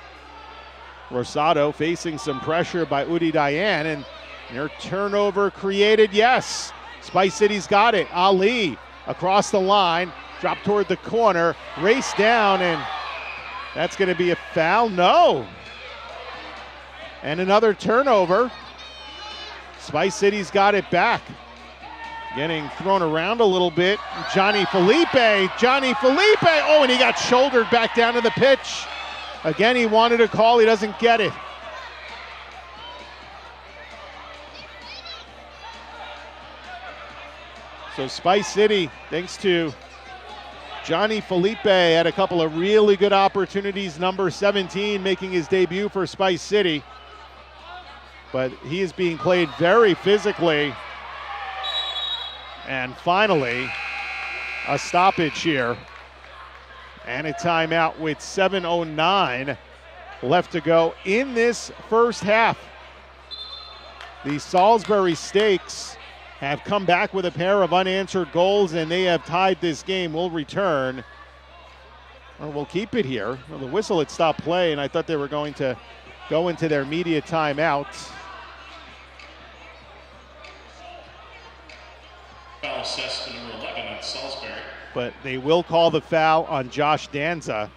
Rosado facing some pressure by Udi Dayan, and their turnover created, yes. Spice City's got it. Ali across the line, drop toward the corner, race down, and that's going to be a foul. No. And another turnover. Spice City's got it back. Getting thrown around a little bit. Johnny Felipe. Oh, and he got shouldered back down to the pitch. Again, he wanted a call. He doesn't get it. So Spice City, thanks to Johnny Felipe, had a couple of really good opportunities. Number 17 making his debut for Spice City. But he is being played very physically. And finally, a stoppage here. And a timeout with 7:09 left to go in this first half. The Salisbury Steaks have come back with a pair of unanswered goals, and they have tied this game. We'll return, or we'll keep it here. Well, the whistle had stopped play, and I thought they were going to go into their media timeout. Foul assessed to number 11 on Salisbury. But they will call the foul on Josh Danza.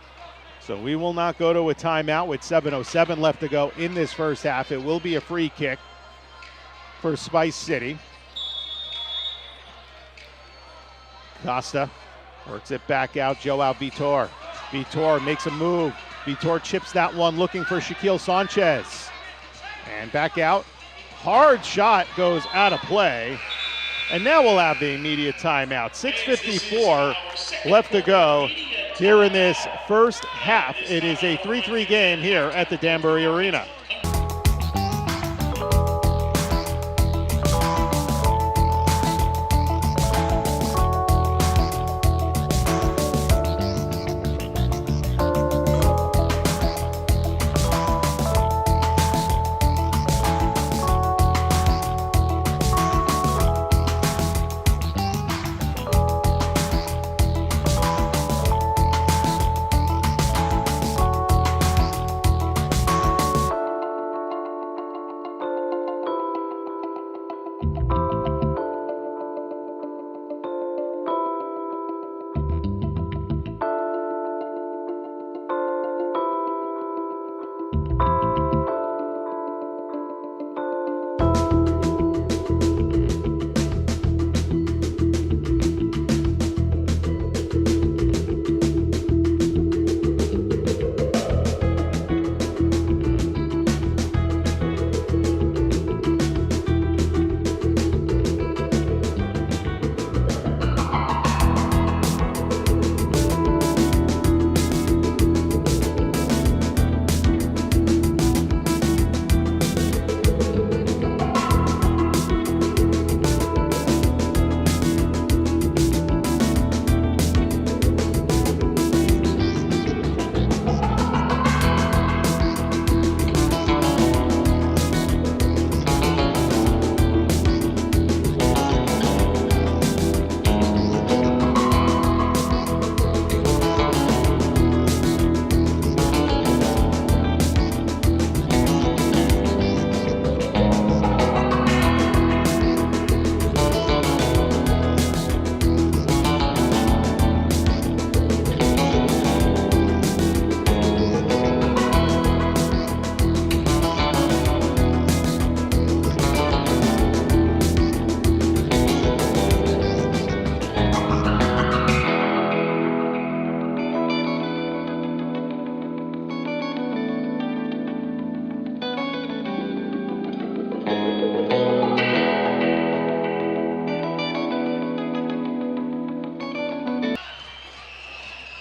So we will not go to a timeout with 7:07 left to go in this first half. It will be a free kick for Spice City. Costa works it back out. Joao Vitor. Vitor makes a move. Vitor chips that one looking for Shaquille Sanchez. And back out. Hard shot goes out of play. And now we'll have the immediate timeout. 6:54 left to go here in this first half. It is a 3-3 game here at the Danbury Arena.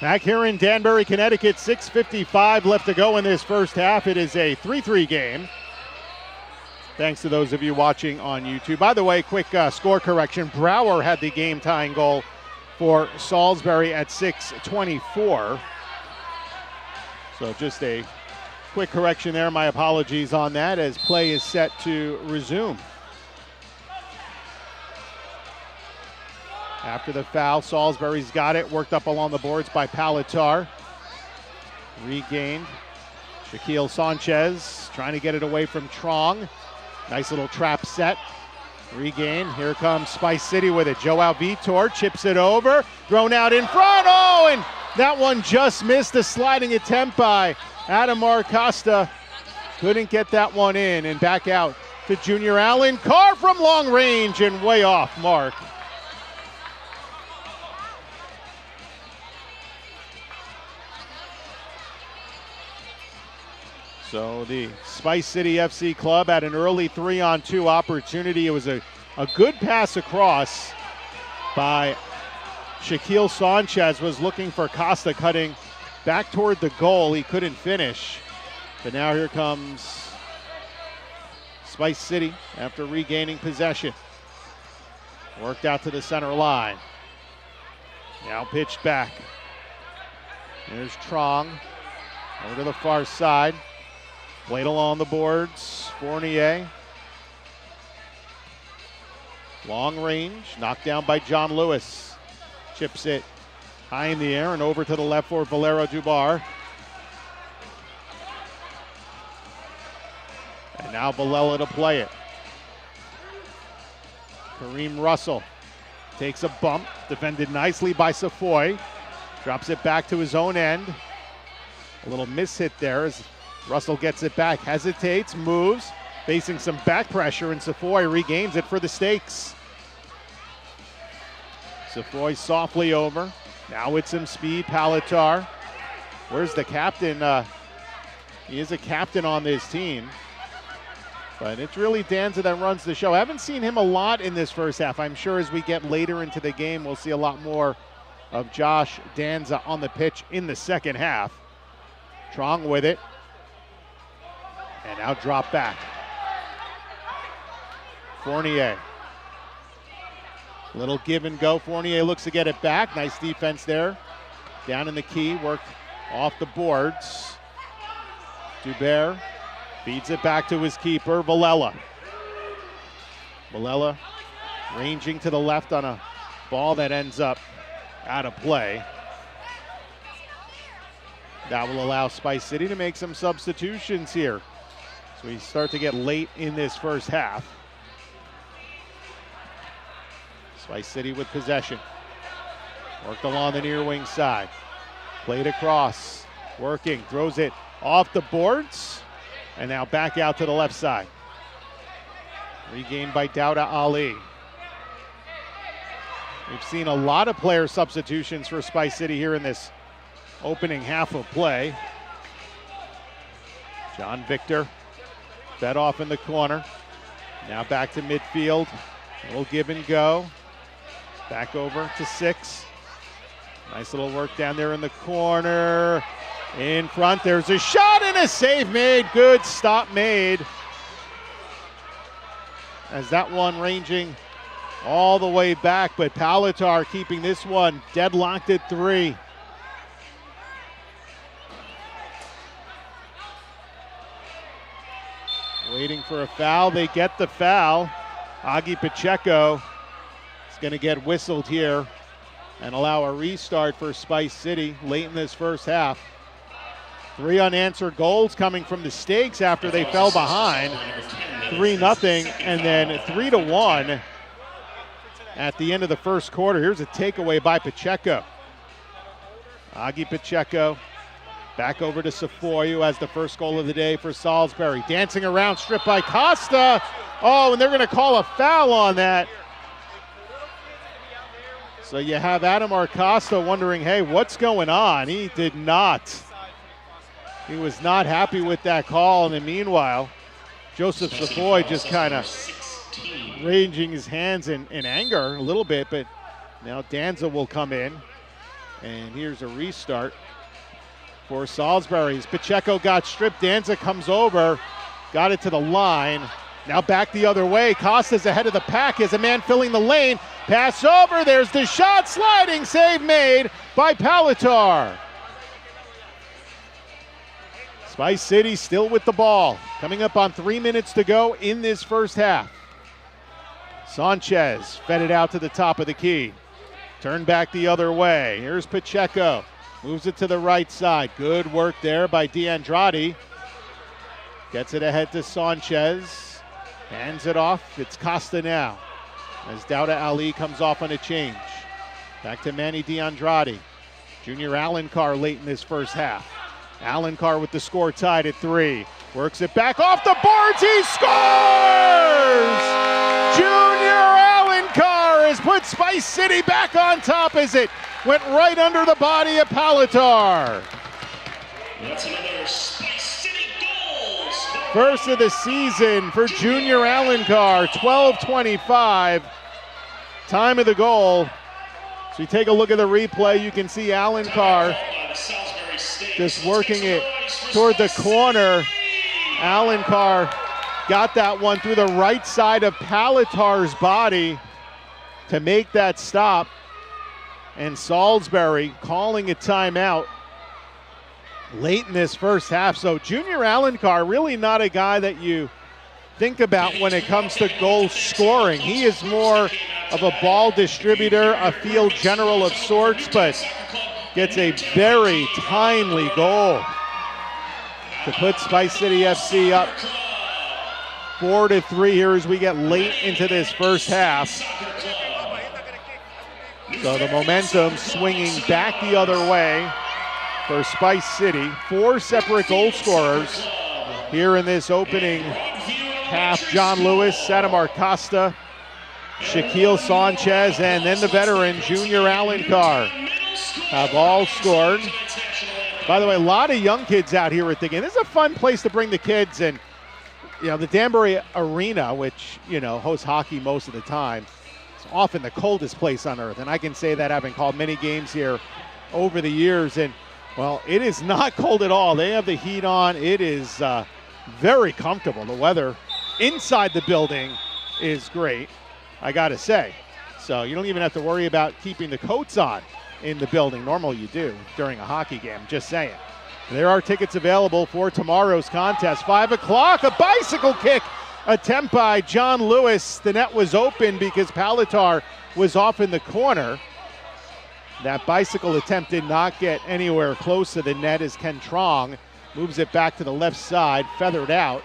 Back here in Danbury, Connecticut, 6:55 left to go in this first half. It is a 3-3 game. Thanks to those of you watching on YouTube. By the way, quick score correction. Brower had the game-tying goal for Salisbury at 6:24. So just a Quick correction there, my apologies on that, as play is set to resume. After the foul, Salisbury's got it, worked up along the boards by Palatar. Regained. Shaquille Sanchez trying to get it away from Trong. Nice little trap set. Regain. Here comes Spice City with it. Joao Vitor chips it over. Thrown out in front. Oh, and that one just missed a sliding attempt by Adamar Costa. Couldn't get that one in, and back out to Junior Allen. Carr from long range and way off mark. So the Spice City FC club had an early 3-on-2 opportunity. It was a good pass across by Shaquille Sanchez, was looking for Costa cutting back toward the goal. He couldn't finish. But now here comes Spice City after regaining possession. Worked out to the center line. Now pitched back. There's Trong over to the far side. Played along the boards, Fournier. Long range, knocked down by John Lewis. Chips it high in the air and over to the left for Valero Dubar. And now Villela to play it. Kareem Russell takes a bump, defended nicely by Safoy. Drops it back to his own end. A little mishit there as Russell gets it back, hesitates, moves, facing some back pressure, and Safoy regains it for the Steaks. Safoy softly over. Now with some speed, Palatar. Where's the captain? He is a captain on this team. But it's really Danza that runs the show. I haven't seen him a lot in this first half. I'm sure as we get later into the game, we'll see a lot more of Josh Danza on the pitch in the second half. Trong with it. And now drop back. Fournier. Little give and go. Fournier looks to get it back. Nice defense there. Down in the key, worked off the boards. Dubert feeds it back to his keeper, Villela. Villela ranging to the left on a ball that ends up out of play. That will allow Spice City to make some substitutions here. So we start to get late in this first half. Spice City with possession. Worked along the near wing side. Played across. Working. Throws it off the boards. And now back out to the left side. Regained by Dauda Ali. We've seen a lot of player substitutions for Spice City here in this opening half of play. John Victor fed off in the corner. Now back to midfield. A little give and go. Back over to 6. Nice little work down there in the corner. In front, there's a shot and a save made. Good stop made. As that one ranging all the way back, but Palatar keeping this one deadlocked at 3. Waiting for a foul. They get the foul. Augie Pacheco is going to get whistled here and allow a restart for Spice City late in this first half. 3 unanswered goals coming from the Steaks after they fell behind. 3-0 and then 3-1 at the end of the first quarter. Here's a takeaway by Pacheco. Augie Pacheco back over to Safoy, who has the first goal of the day for Salisbury. Dancing around, stripped by Costa. Oh, and they're going to call a foul on that. So you have Adamar Costa wondering, hey, what's going on? He did not. He was not happy with that call. And then meanwhile, Joseph Safoy just kind of ranging his hands in anger a little bit. But now Danza will come in. And here's a restart for Salisbury's. Pacheco got stripped. Danza comes over, got it to the line. Now back the other way. Costa's ahead of the pack as a man filling the lane. Pass over. There's the shot. Sliding save made by Palatar. Spice City still with the ball. Coming up on 3 minutes to go in this first half. Sanchez fed it out to the top of the key. Turned back the other way. Here's Pacheco. Moves it to the right side. Good work there by DeAndrade. Gets it ahead to Sanchez. Hands it off. It's Costa now. As Dowda Ali comes off on a change. Back to Manny DeAndrade. Junior Alencar late in this first half. Alencar with the score tied at 3. Works it back off the boards. He scores! Junior Alencar has put Spice City back on top as it went right under the body of Palatar. That's another Spice City goal. First of the season for Junior Alencar, 12:25. Time of the goal. So you take a look at the replay, you can see Alencar just working it toward the corner. Alencar got that one through the right side of Palatar's body to make that stop. And Salisbury calling a timeout late in this first half. So Junior Alencar, really not a guy that you think about when it comes to goal scoring. He is more of a ball distributor, a field general of sorts, but gets a very timely goal to put Spice City FC up 4-3 here as we get late into this first half. So the momentum swinging back the other way for Spice City. 4 separate goal scorers here in this opening half. John Lewis, Sadamar Costa, Shaquille Sanchez, and then the veteran Junior Alencar have all scored. By the way, a lot of young kids out here at the game. This is a fun place to bring the kids, and the Danbury Arena, which hosts hockey most of the time, it's often the coldest place on earth, and I can say that having called many games here over the years. And well, it is not cold at all. They have the heat on. It is very comfortable. The weather inside the building is great, I gotta say. So you don't even have to worry about keeping the coats on in the building. Normally you do during a hockey game, just saying. There are tickets available for tomorrow's contest. 5 o'clock, a bicycle kick attempt by John Lewis. The net was open because Palatar was off in the corner. That bicycle attempt did not get anywhere close to the net as Ken Trong moves it back to the left side, feathered out.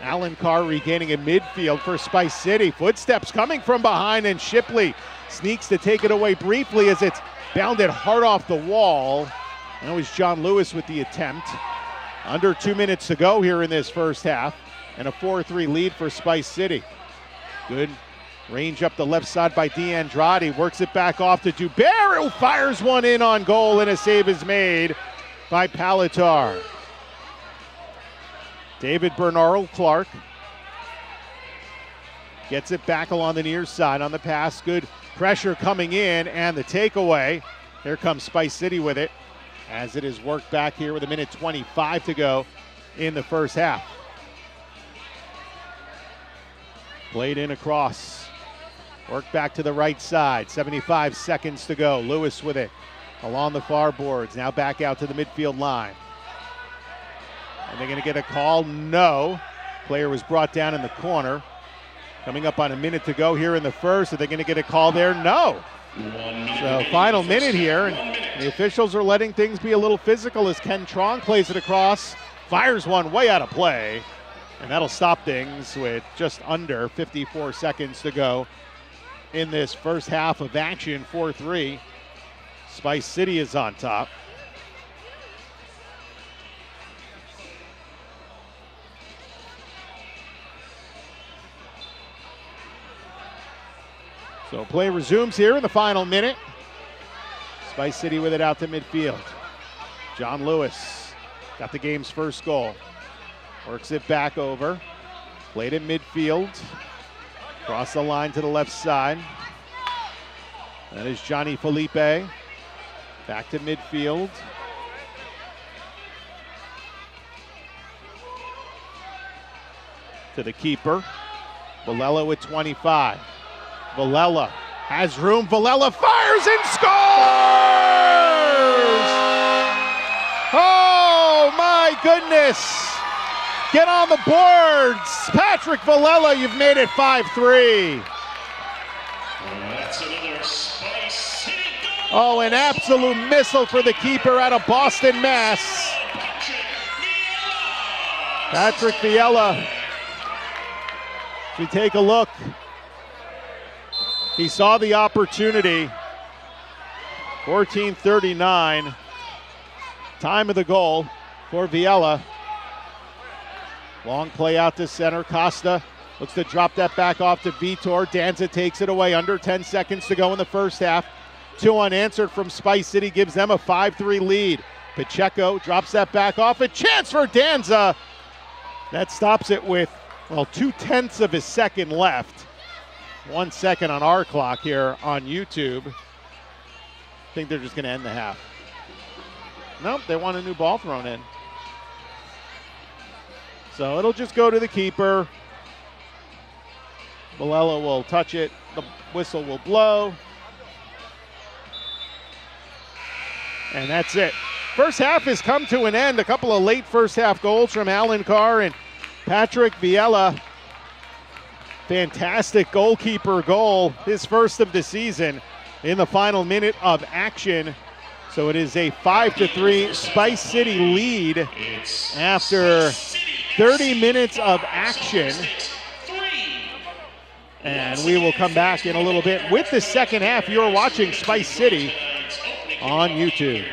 Alencar regaining in midfield for Spice City. Footsteps coming from behind, and Shipley sneaks to take it away briefly as it's bounded hard off the wall. That was John Lewis with the attempt. Under 2 minutes to go here in this first half, and a 4-3 lead for Spice City. Good range up the left side by DeAndrade. Works it back off to Dubert, who fires one in on goal, and a save is made by Palatar. David Bernardo Clark gets it back along the near side on the pass. Good pressure coming in, and the takeaway. Here comes Spice City with it as it is worked back here with 1:25 to go in the first half. Played in across. Work back to the right side. 75 seconds to go. Lewis with it along the far boards. Now back out to the midfield line. Are they going to get a call? No. Player was brought down in the corner. Coming up on a minute to go here in the first. Are they going to get a call there? No. So final minute here, and the officials are letting things be a little physical as Ken Trong plays it across. Fires one way out of play. And that'll stop things with just under 54 seconds to go in this first half of action. 4-3. Spice City is on top. So play resumes here in the final minute. Spice City with it out to midfield. John Lewis got the game's first goal. Works it back over. Played in midfield. Cross the line to the left side. That is Johnny Felipe. Back to midfield. To the keeper. Valella with 25. Valella has room. Valella fires and scores! Oh my my goodness. Get on the boards. Patrick Villela, you've made it 5-3. That's another Spice City goal. Oh, an absolute missile for the keeper out of Boston, Mass. Patrick Villela. If you take a look, he saw the opportunity. 14:39. Time of the goal for Villela. Long play out to center. Costa looks to drop that back off to Vitor. Danza takes it away. Under 10 seconds to go in the first half. 2 unanswered from Spice City gives them a 5-3 lead. Pacheco drops that back off. A chance for Danza. That stops it with, well, 0.2 of a second left. 1 second on our clock here on YouTube. I think they're just going to end the half. Nope, they want a new ball thrown in. So it'll just go to the keeper. Villela will touch it. The whistle will blow. And that's it. First half has come to an end. A couple of late first half goals from Alan Carr and Patrick Villela. Fantastic goalkeeper goal. His first of the season in the final minute of action. So it is a 5-3 Spice City lead after 30 minutes of action. And we will come back in a little bit with the second half. You're watching Spice City on YouTube.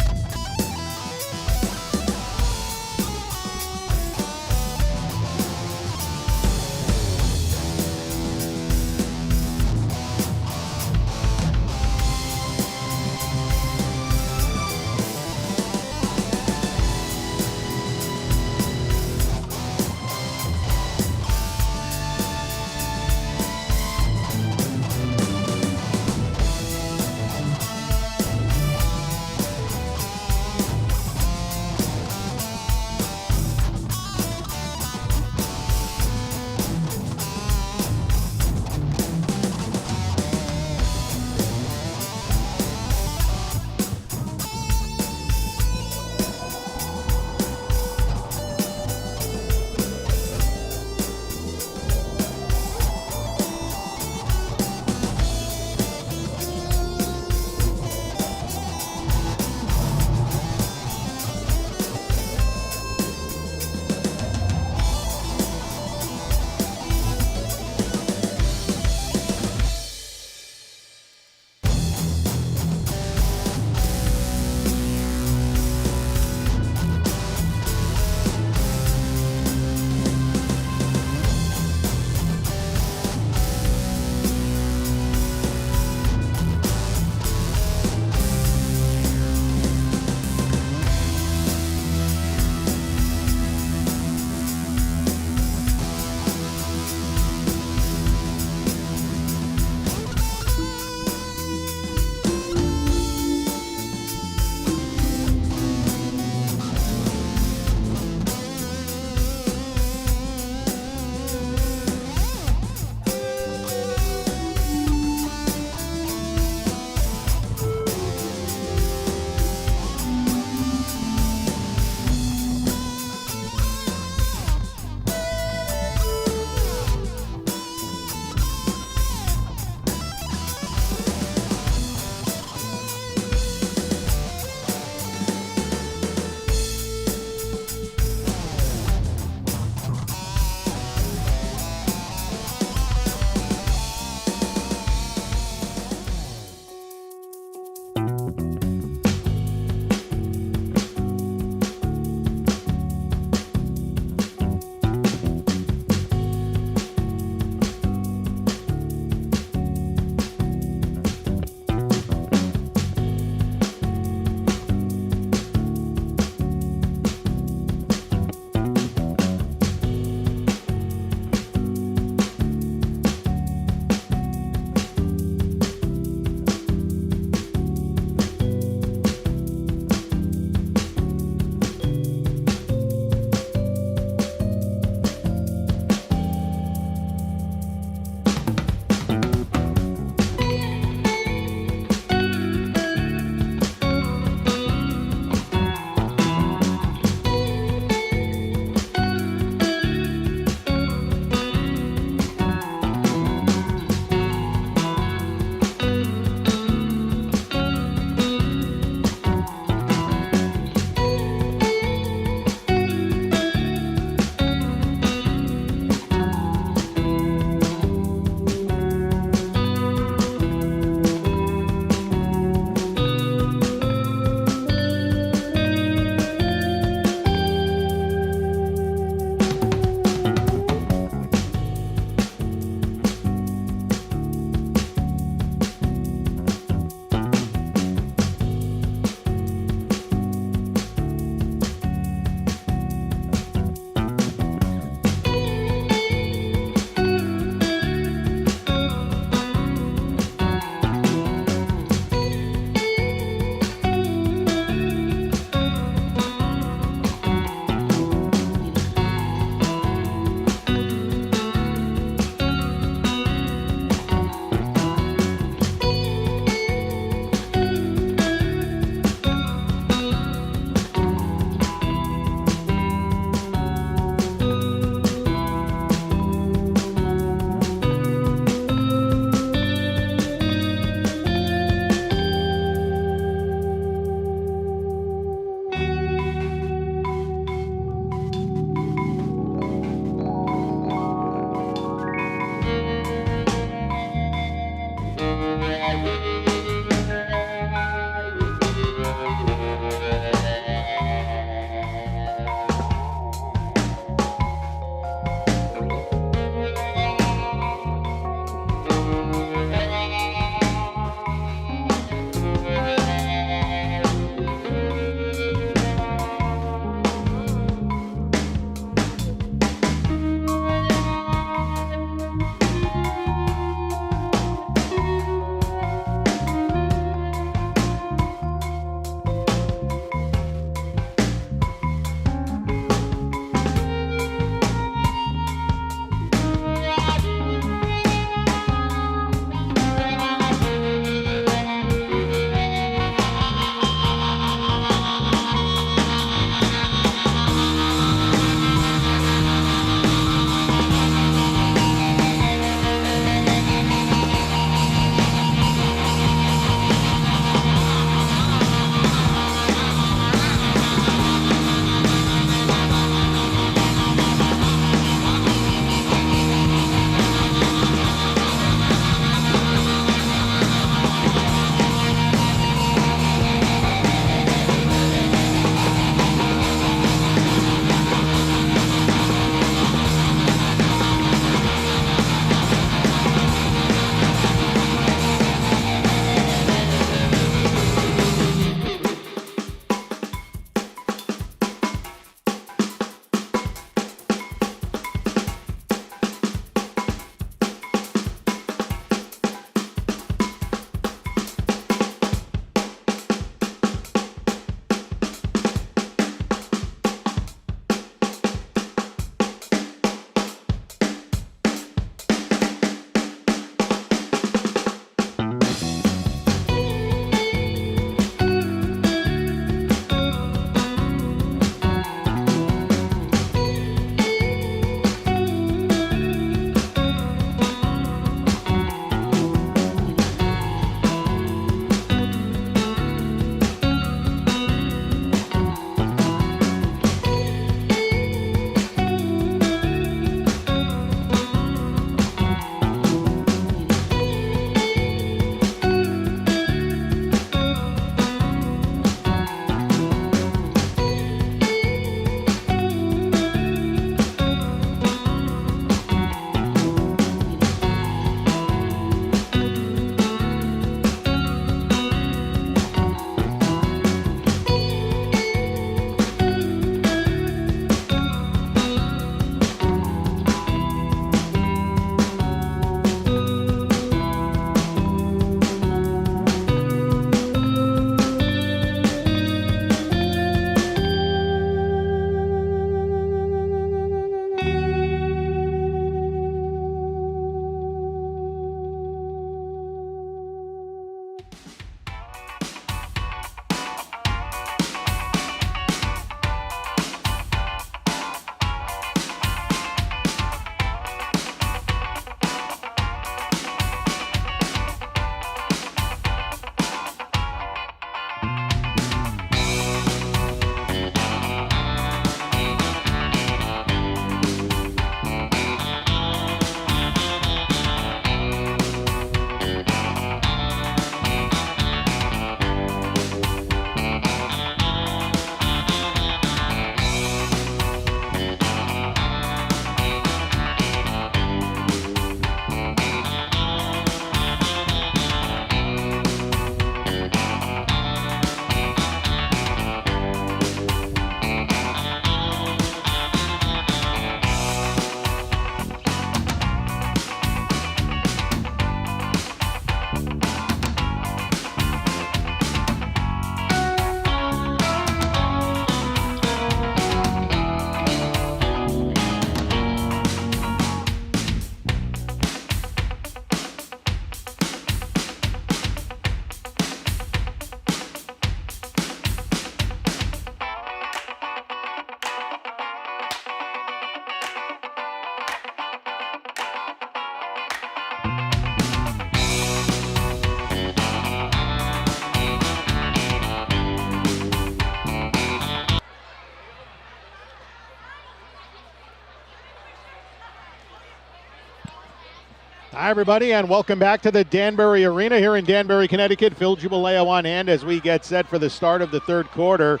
Hi, everybody, and welcome back to the Danbury Arena here in Danbury, Connecticut. Phil Jubileo on hand as we get set for the start of the third quarter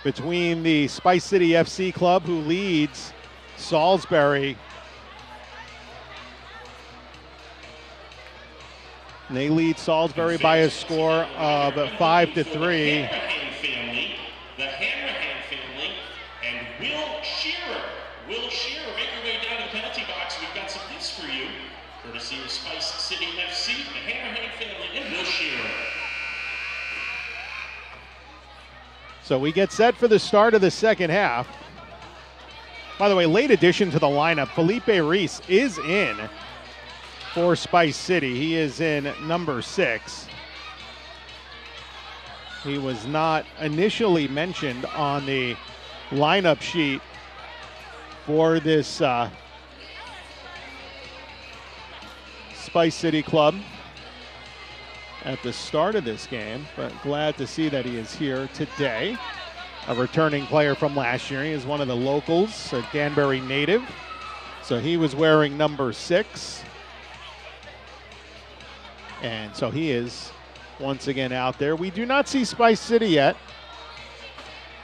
between the Spice City FC club, who leads Salisbury. And they lead Salisbury by a score of 5-3. The Hanrahan family, and Will Shearer. Will Shearer, make your way down to the penalty box. We've got some gifts for you, courtesy of Spice City FC, the Hanrahan family, and Will Shearer. So we get set for the start of the second half. By the way, late addition to the lineup, Felipe Reese is in for Spice City. He is in number 6. He was not initially mentioned on the lineup sheet for this Spice City club at the start of this game, but glad to see that he is here today. A returning player from last year. He is one of the locals, a Danbury native. So he was wearing number 6. And so he is once again out there. We do not see Spice City yet.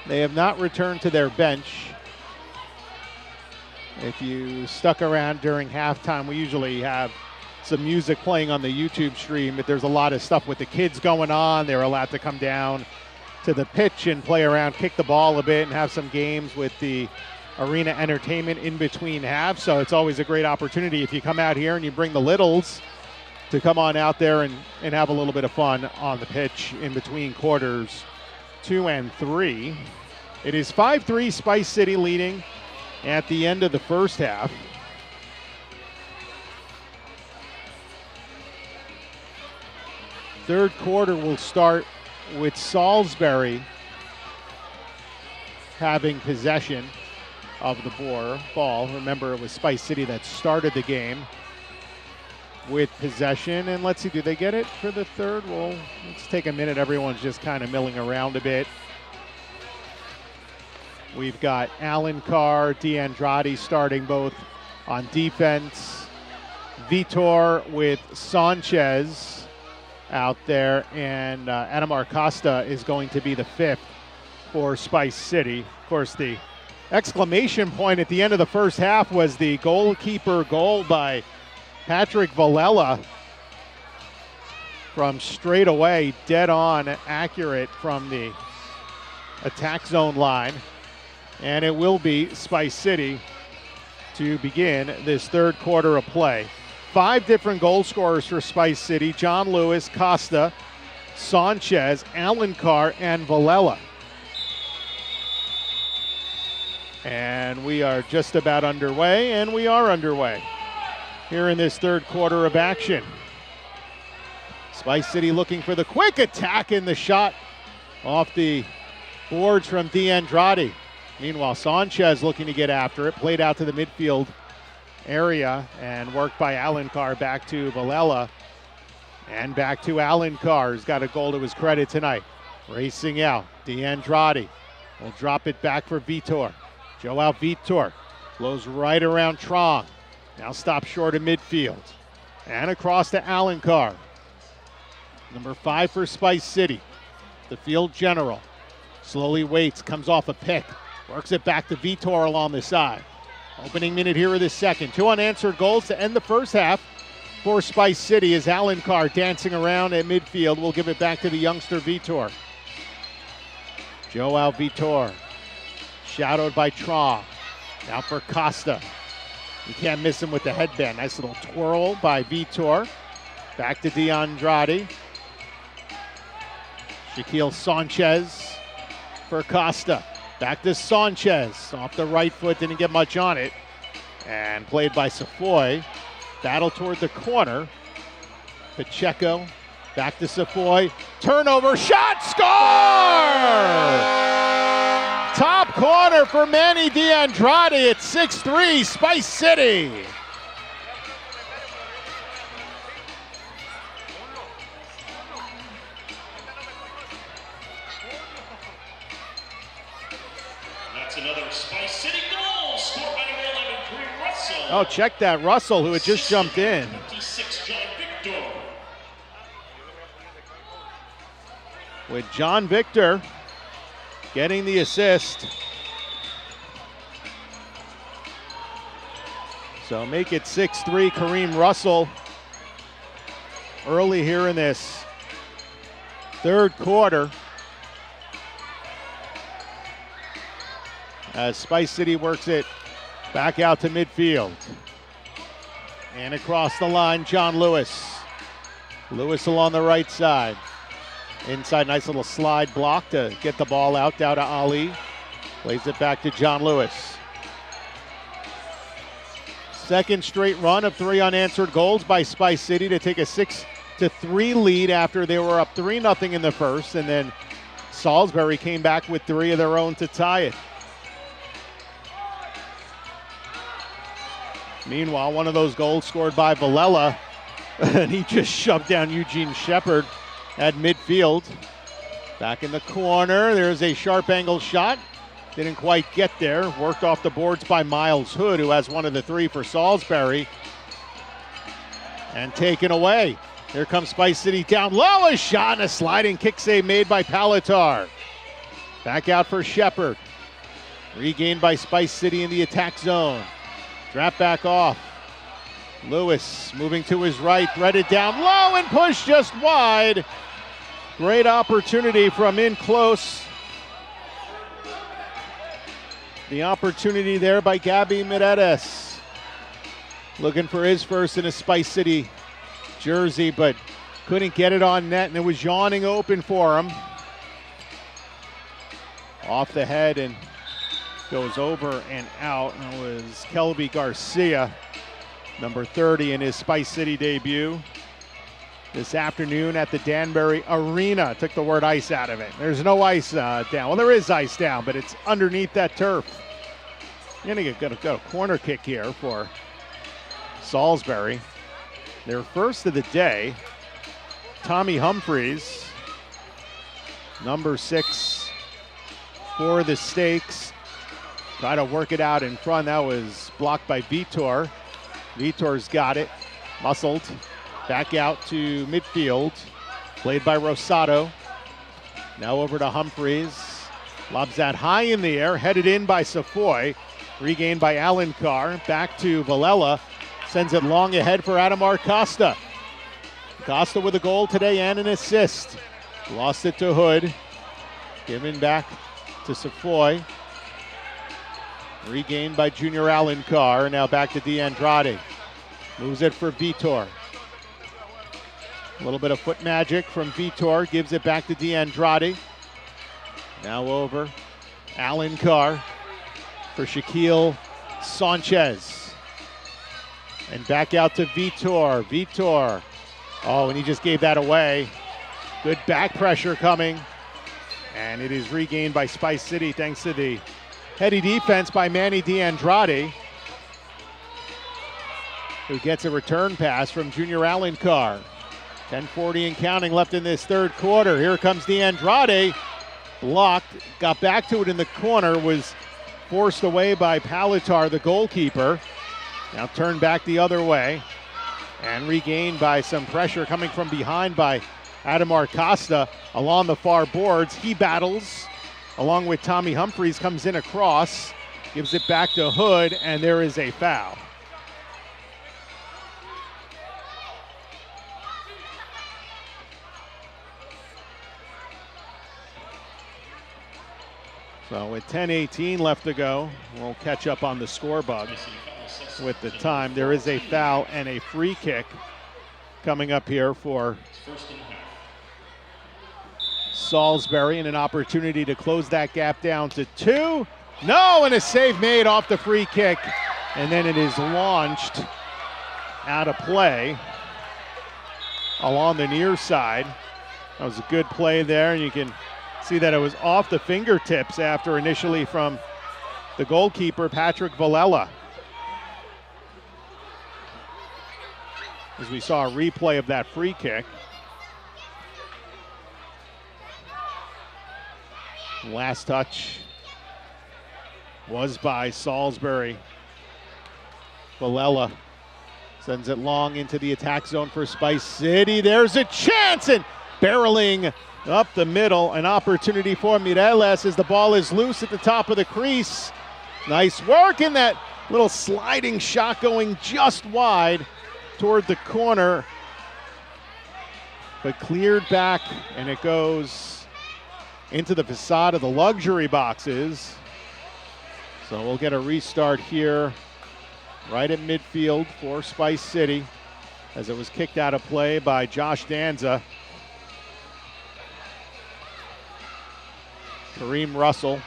They have not returned to their bench. If you stuck around during halftime, we usually have some music playing on the YouTube stream, but there's a lot of stuff with the kids going on. They're allowed to come down to the pitch and play around, kick the ball a bit, and have some games with the arena entertainment in between halves. So it's always a great opportunity if you come out here and you bring the littles to come on out there and have a little bit of fun on the pitch in between quarters 2 and 3. It is 5-3, Spice City leading at the end of the first half. Third quarter will start with Salisbury having possession of the ball. Remember, it was Spice City that started the game with possession. And let's see, do they get it for the third? Well, let's take a minute. Everyone's just kind of milling around a bit. We've got Alan Carr, D'Andrade starting both on defense. Vitor with Sanchez out there, and Adamar Costa is going to be the 5th for Spice City. Of course, the exclamation point at the end of the first half was the goalkeeper goal by Patrick Valella from straight away, dead on accurate from the attack zone line. And it will be Spice City to begin this third quarter of play. 5 different goal scorers for Spice City: John Lewis, Costa, Sanchez, Alan Carr, and Valella. And we are just about underway, and we are underway here in this third quarter of action. Spice City looking for the quick attack in the shot off the boards from D'Andrade. Meanwhile, Sanchez looking to get after it, played out to the midfield area and worked by Alan Carr back to Valella and back to Alan Carr, who's got a goal to his credit tonight. Racing out, D'Andrade will drop it back for Vitor. Joao Vitor flows right around Trong. Now stops short of midfield and across to Alan Carr. Number 5 for Spice City, the field general. Slowly waits, comes off a pick, works it back to Vitor along the side. Opening minute here of the second. 2 unanswered goals to end the first half for Spice City as Alan Carr dancing around at midfield. Will give it back to the youngster Vitor. Joao Vitor, shadowed by Trong. Now for Costa. You can't miss him with the headband. Nice little twirl by Vitor. Back to D'Andrade. Shaquille Sanchez for Costa. Back to Sanchez, off the right foot, didn't get much on it. And played by Safoy. Battle toward the corner. Pacheco, back to Safoy. Turnover, shot, score! Top corner for Manny D'Andrade at 6-3, Spice City. Another Spice City goal scored by number 11, Russell. Oh, check that. Russell, who had just jumped in. 26 with John Victor getting the assist. So make it 6-3. Kareem Russell early here in this third quarter, as Spice City works it back out to midfield. And across the line, John Lewis. Lewis along the right side. Inside, nice little slide block to get the ball out, down to Ali. Plays it back to John Lewis. Second straight run of 3 unanswered goals by Spice City to take a 6-3 lead after they were up 3-0 in the first. And then Salisbury came back with 3 of their own to tie it. Meanwhile, one of those goals scored by Villela, and he just shoved down Eugene Shepard at midfield. Back in the corner, there's a sharp angle shot. Didn't quite get there. Worked off the boards by Miles Hood, who has one of the 3 for Salisbury. And taken away. Here comes Spice City down low. A shot and a sliding kick save made by Palatar. Back out for Shepard. Regained by Spice City in the attack zone. Drop back off. Lewis moving to his right, threaded down low and pushed just wide. Great opportunity from in close. The opportunity there by Gabby Mireles. Looking for his first in a Spice City jersey, but couldn't get it on net, and it was yawning open for him. Off the head and goes over and out. And it was Kelby Garcia, number 30, in his Spice City debut this afternoon at the Danbury Arena. Took the word ice out of it. There's no ice down. Well, there is ice down, but it's underneath that turf. You're going to get a corner kick here for Salisbury. Their first of the day. Tommy Humphreys, number 6 for the Steaks. Try to work it out in front. That was blocked by Vitor. Vitor's got it. Muscled. Back out to midfield. Played by Rosado. Now over to Humphreys. Lobs that high in the air. Headed in by Safoy. Regained by Alencar. Back to Villela. Sends it long ahead for Adamar Costa. Costa with a goal today and an assist. Lost it to Hood. Given back to Safoy. Regained by Junior Alencar. Now back to DeAndrade. Moves it for Vitor. A little bit of foot magic from Vitor. Gives it back to DeAndrade. Now over. Alencar for Shaquille Sanchez. And back out to Vitor. Vitor. Oh, and he just gave that away. Good back pressure coming. And it is regained by Spice City thanks to the heady defense by Manny DeAndrade, who gets a return pass from Junior Alencar. 10:40 and counting left in this third quarter. Here comes DeAndrade. Blocked. Got back to it in the corner. Was forced away by Palatar, the goalkeeper. Now turned back the other way. And regained by some pressure coming from behind by Adamar Costa along the far boards. He battles along with Tommy Humphreys, comes in across, gives it back to Hood, and there is a foul. So with 10:18 left to go, we'll catch up on the score bug with the time. There is a foul and a free kick coming up here for Salisbury, and an opportunity to close that gap down to 2. No, and a save made off the free kick, and then it is launched out of play along the near side. That was a good play there, and you can see that it was off the fingertips after initially from the goalkeeper, Patrick Villela. As we saw a replay of that free kick. Last touch was by Salisbury. Villela sends it long into the attack zone for Spice City. There's a chance, and barreling up the middle. An opportunity for Mireles as the ball is loose at the top of the crease. Nice work in that little sliding shot going just wide toward the corner, but cleared back, and it goes into the facade of the luxury boxes. So we'll get a restart here right at midfield for Spice City as it was kicked out of play by Josh Danza. Kareem Russell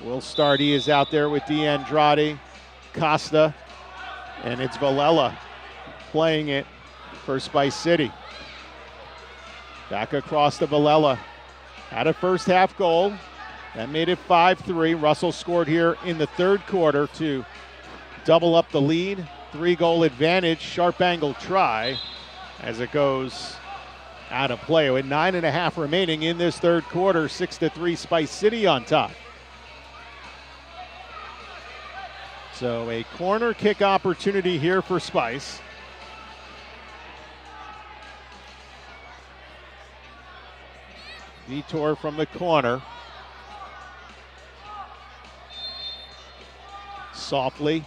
will start. He is out there with DeAndrade, Costa, and it's Villela playing it for Spice City. Back across to Villela. Had a first half goal. That made it 5-3. Russell scored here in the third quarter to double up the lead. 3-goal advantage, sharp angle try as it goes out of play. With 9.5 remaining in this third quarter, 6-3 Spice City on top. So a corner kick opportunity here for Spice. Vitor from the corner. Softly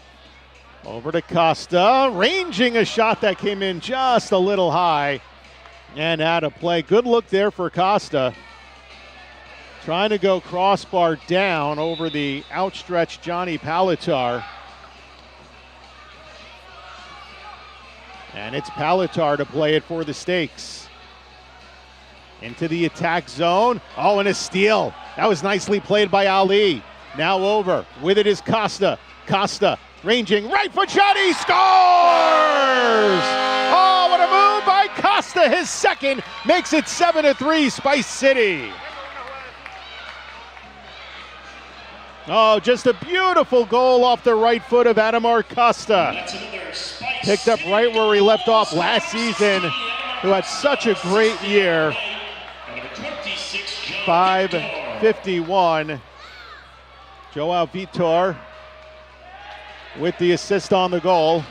over to Costa, ranging a shot that came in just a little high and out of play. Good look there for Costa. Trying to go crossbar down over the outstretched Johnny Palatar. And it's Palatar to play it for the Steaks. Into the attack zone. Oh, and a steal. That was nicely played by Ali. Now over. With it is Costa. Costa ranging right foot shot. He scores! Oh, what a move by Costa. His second makes it 7-3 Spice City. Oh, just a beautiful goal off the right foot of Adamar Costa. Picked up right where he left off last season, who had such a great year. 5:51. Joao Vitor with the assist on the goal.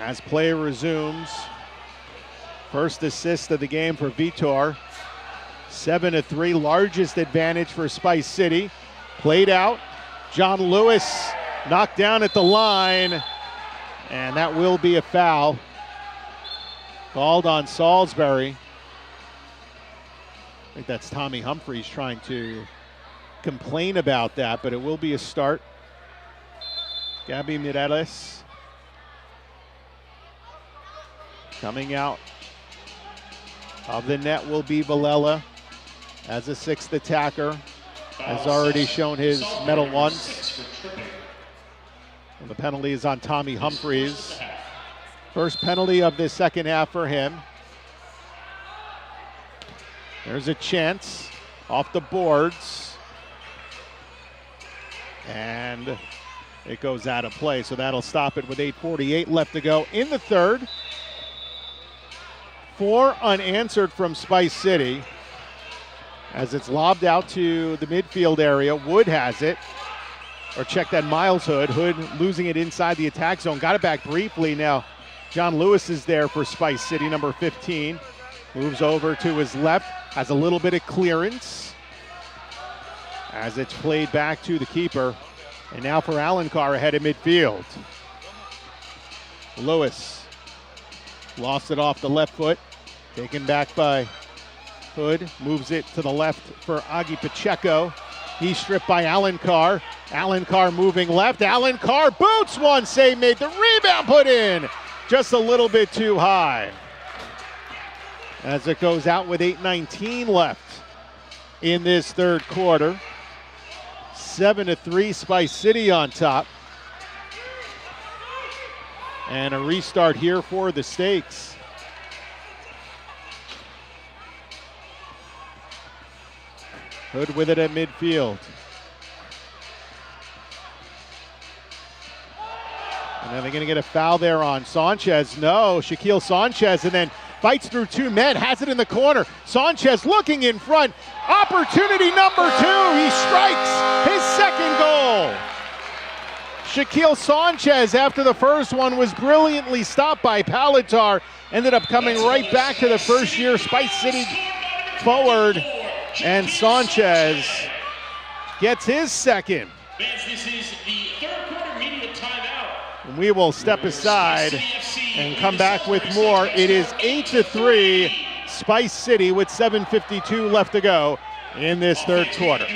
As play resumes, first assist of the game for Vitor. 7-3, largest advantage for Spice City. Played out. John Lewis knocked down at the line, and that will be a foul. Called on Salisbury. I think that's Tommy Humphreys trying to complain about that, but it will be a start. Gabby Mireles coming out of the net will be Villela as a sixth attacker. Has already shown his medal once. And the penalty is on Tommy Humphreys. First penalty of the second half for him. There's a chance off the boards. And it goes out of play, so that'll stop it with 8:48 left to go in the third. 4 unanswered from Spice City as it's lobbed out to the midfield area. Wood has it. Or check that, Miles Hood. Hood losing it inside the attack zone. Got it back briefly. Now John Lewis is there for Spice City, number 15. Moves over to his left. Has a little bit of clearance as it's played back to the keeper. And now for Alencar ahead of midfield. Lewis lost it off the left foot. Taken back by Hood. Moves it to the left for Agi Pacheco. He's stripped by Alencar. Alencar moving left. Alencar boots one. Save made. The rebound put in. Just a little bit too high. As it goes out with 8:19 left in this third quarter. 7-3 Spice City on top. And a restart here for the Steaks. Hood with it at midfield. And are they going to get a foul there on Sanchez? No, Shaquille Sanchez, and then fights through 2 men, has it in the corner. Sanchez looking in front. Opportunity number 2. He strikes his second goal. Shaquille Sanchez, after the first one, was brilliantly stopped by Palatar. Ended up coming right back to the first-year Spice City forward. And Sanchez gets his second. This is the third quarter media timeout. And we will step aside and come back with more. It is 8-3 Spice City with 7:52 left to go in this third quarter.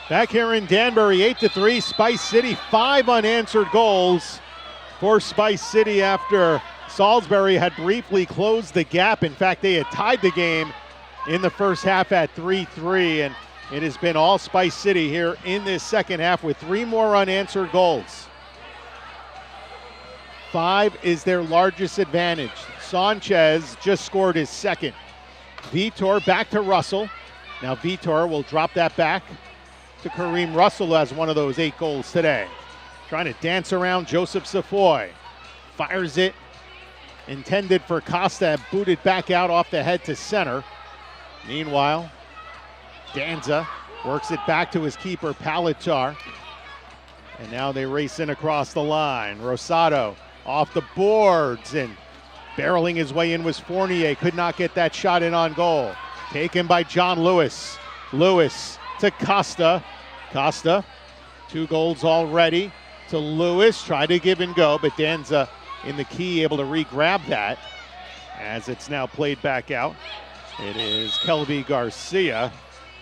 Back here in Danbury, 8-3, Spice City, 5 unanswered goals for Spice City after Salisbury had briefly closed the gap. In fact, they had tied the game in the first half at 3-3, and it has been all Spice City here in this second half with 3 more unanswered goals. 5 is their largest advantage. Sanchez just scored his second. Vitor back to Russell. Now Vitor will drop that back to Kareem Russell, who has one of those 8 goals today. Trying to dance around Joseph Safoy. Fires it. Intended for Costa, booted back out off the head to center. Meanwhile, Danza works it back to his keeper, Palatar. And now they race in across the line. Rosado off the boards, and barreling his way in was Fournier. Could not get that shot in on goal. Taken by John Lewis. Lewis to Costa. Costa, 2 goals already to Lewis. Tried to give and go, but Danza in the key able to re-grab that as it's now played back out. It is Kelby Garcia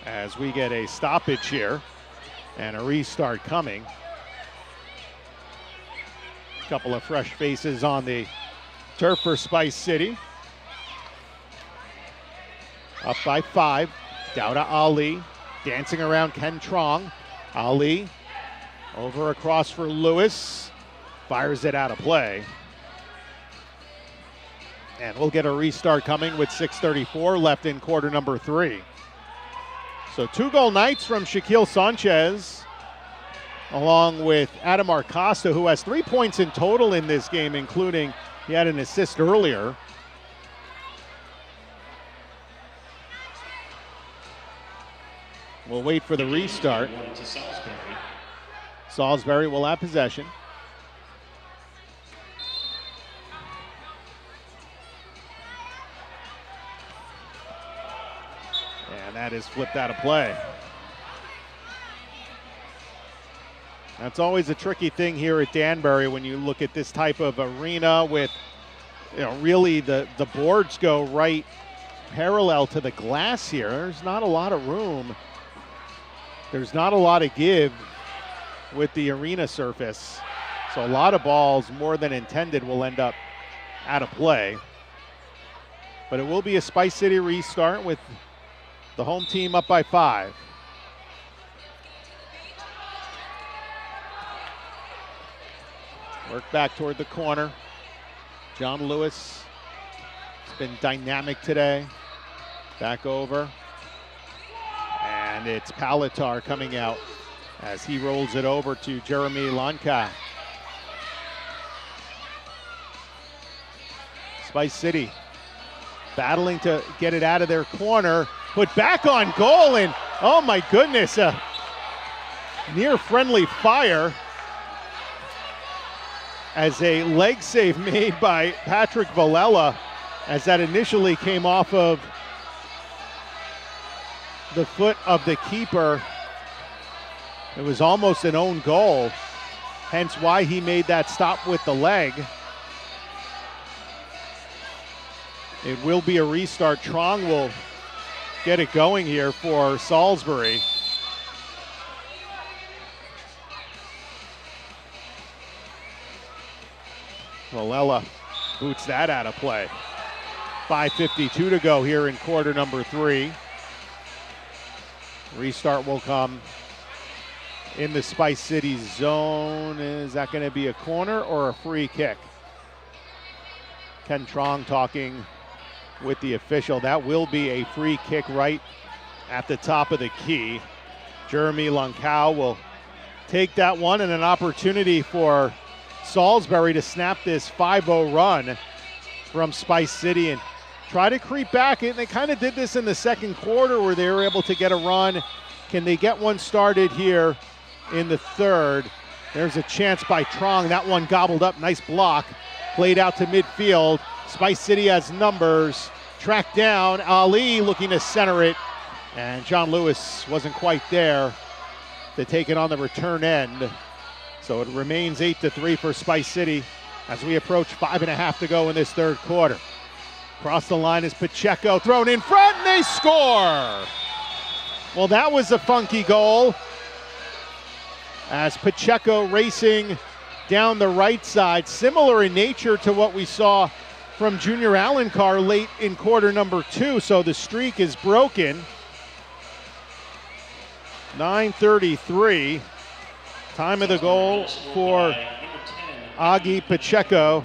as we get a stoppage here and a restart coming. A couple of fresh faces on the turf for Spice City. Up by 5. Dowda Ali dancing around Ken Trong. Ali over across for Lewis. Fires it out of play. And we'll get a restart coming with 6:34 left in quarter number 3. So 2 goal nights from Shaquille Sanchez, along with Adamar Costa, who has 3 points in total in this game, including he had an assist earlier. We'll wait for the restart. Salisbury will have possession. And that is flipped out of play. That's always a tricky thing here at Danbury when you look at this type of arena with, really the boards go right parallel to the glass here. There's not a lot of room. There's not a lot of give with the arena surface. So a lot of balls, more than intended, will end up out of play. But it will be a Spice City restart with the home team up by 5. Work back toward the corner. John Lewis has been dynamic today. Back over. And it's Palatar coming out as he rolls it over to Jeremy Lonka. Spice City battling to get it out of their corner, put back on goal, and oh my goodness, a near friendly fire as a leg save made by Patrick Villela, as that initially came off of the foot of the keeper. It was almost an own goal, hence why he made that stop with the leg. It will be a restart. Trong will get it going here for Salisbury. Villela boots that out of play. 5:52 to go here in quarter number 3. Restart will come in the Spice City zone. Is that going to be a corner or a free kick? Ken Trong talking with the official. That will be a free kick right at the top of the key. Jeremy Lonkow will take that one, and an opportunity for Salisbury to snap this 5-0 run from Spice City and try to creep back. And they kind of did this in the second quarter where they were able to get a run. Can they get one started here in the third? There's a chance by Trong. That one gobbled up. Nice block. Played out to midfield. Spice City has numbers. Tracked down. Ali looking to center it. And John Lewis wasn't quite there to take it on the return end. So it remains 8-3 for Spice City as we approach 5.5 to go in this third quarter. Across the line is Pacheco, thrown in front, and they score! Well, that was a funky goal as Pacheco racing down the right side, similar in nature to what we saw from Junior Alencar late in quarter number 2. So the streak is broken. 9:33. Time of the goal for Augie Pacheco.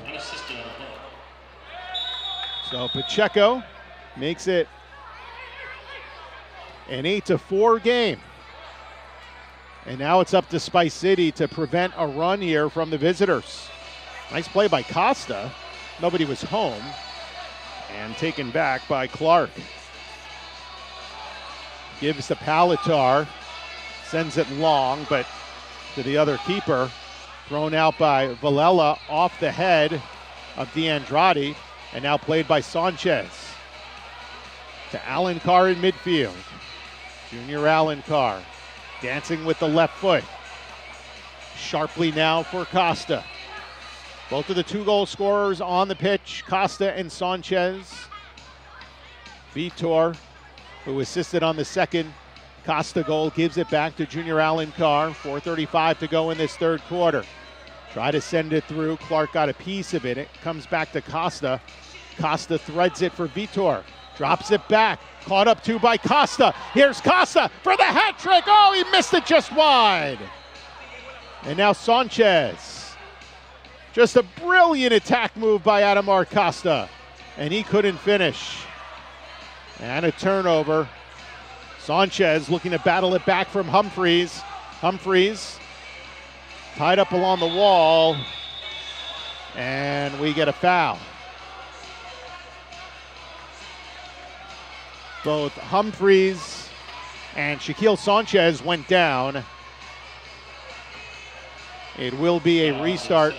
So Pacheco makes it an 8-4 game. And now it's up to Spice City to prevent a run here from the visitors. Nice play by Costa. Nobody was home. And taken back by Clark. Gives to Palatar. Sends it long, but to the other keeper. Thrown out by Villela off the head of DeAndrade. And now played by Sanchez. To Alencar in midfield. Junior Alencar dancing with the left foot. Sharply now for Costa. Both of the 2-goal scorers on the pitch, Costa and Sanchez. Vitor, who assisted on the second Costa goal, gives it back to Junior Alencar. 4:35 to go in this third quarter. Try to send it through. Clark got a piece of it. It comes back to Costa. Costa threads it for Vitor. Drops it back. Caught up to by Costa. Here's Costa for the hat trick. Oh, he missed it just wide. And now Sanchez. Just a brilliant attack move by Adamar Costa. And he couldn't finish. And a turnover. Sanchez looking to battle it back from Humphreys. Humphreys tied up along the wall. And we get a foul. Both Humphreys and Shaquille Sanchez went down. It will be a restart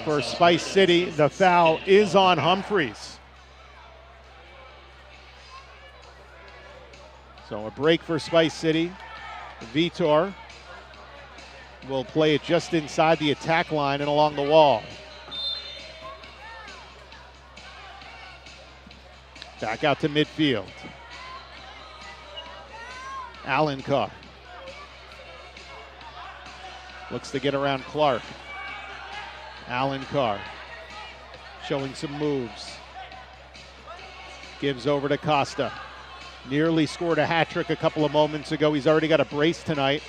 for Spice City. The foul is on Humphreys. So a break for Spice City. Vitor will play it just inside the attack line and along the wall. Back out to midfield. Alencar. Looks to get around Clark. Alencar showing some moves. Gives over to Costa. Nearly scored a hat trick a couple of moments ago. He's already got a brace tonight.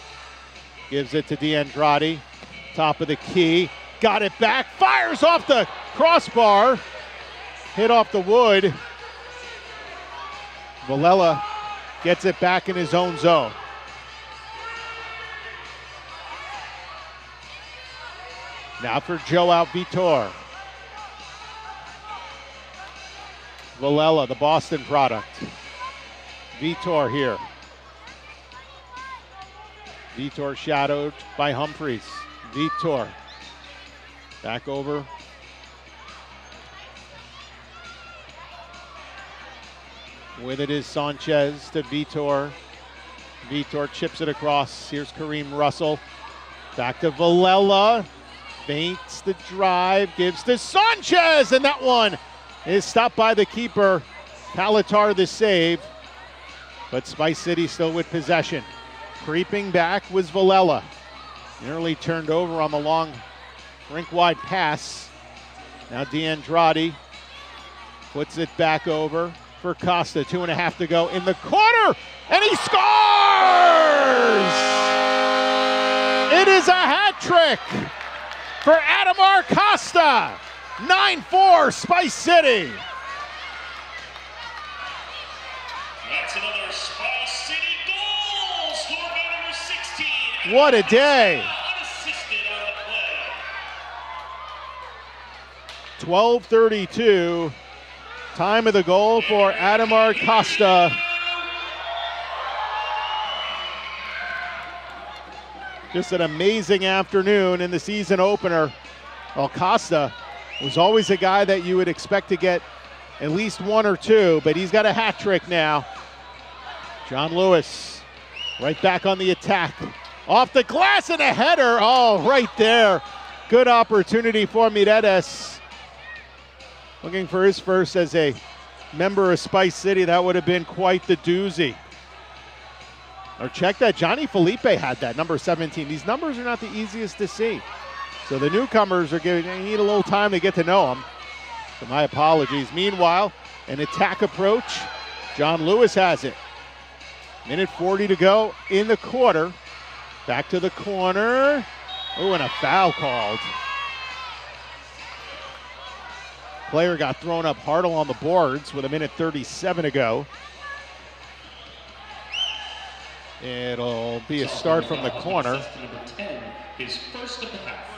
Gives it to DeAndrade. Top of the key. Got it back. Fires off the crossbar. Hit off the wood. Villela gets it back in his own zone. Now for Joao Vitor. Villela, the Boston product. Vitor here. Vitor shadowed by Humphreys. Vitor back over. With it is Sanchez to Vitor. Vitor chips it across. Here's Kareem Russell. Back to Villela. Feints the drive. Gives to Sanchez. And that one is stopped by the keeper. Palatar the save. But Spice City still with possession. Creeping back was Villela. Nearly turned over on the long rink-wide pass. Now DeAndrade puts it back over for Costa. 2.5 to go in the quarter, and he scores! It is a hat trick for Adamar Costa. 9-4 Spice City. That's another Spice City goal scored by number 16. What a day. Unassisted on the play. 12:32. Time of the goal for Adamar Costa. Just an amazing afternoon in the season opener. Well, Costa was always a guy that you would expect to get at least one or two, but he's got a hat trick now. John Lewis right back on the attack. Off the glass and a header. Oh, right there. Good opportunity for Mireles. Looking for his first as a member of Spice City. That would have been quite the doozy. Or check that. Johnny Felipe had that, number 17. These numbers are not the easiest to see. So the newcomers are they need a little time to get to know them. So my apologies. Meanwhile, an attack approach. John Lewis has it. Minute 40 to go in the quarter. Back to the corner. Oh, and a foul called. Player got thrown up. Hartle on the boards with a minute 37 to go. It'll be a start from the corner.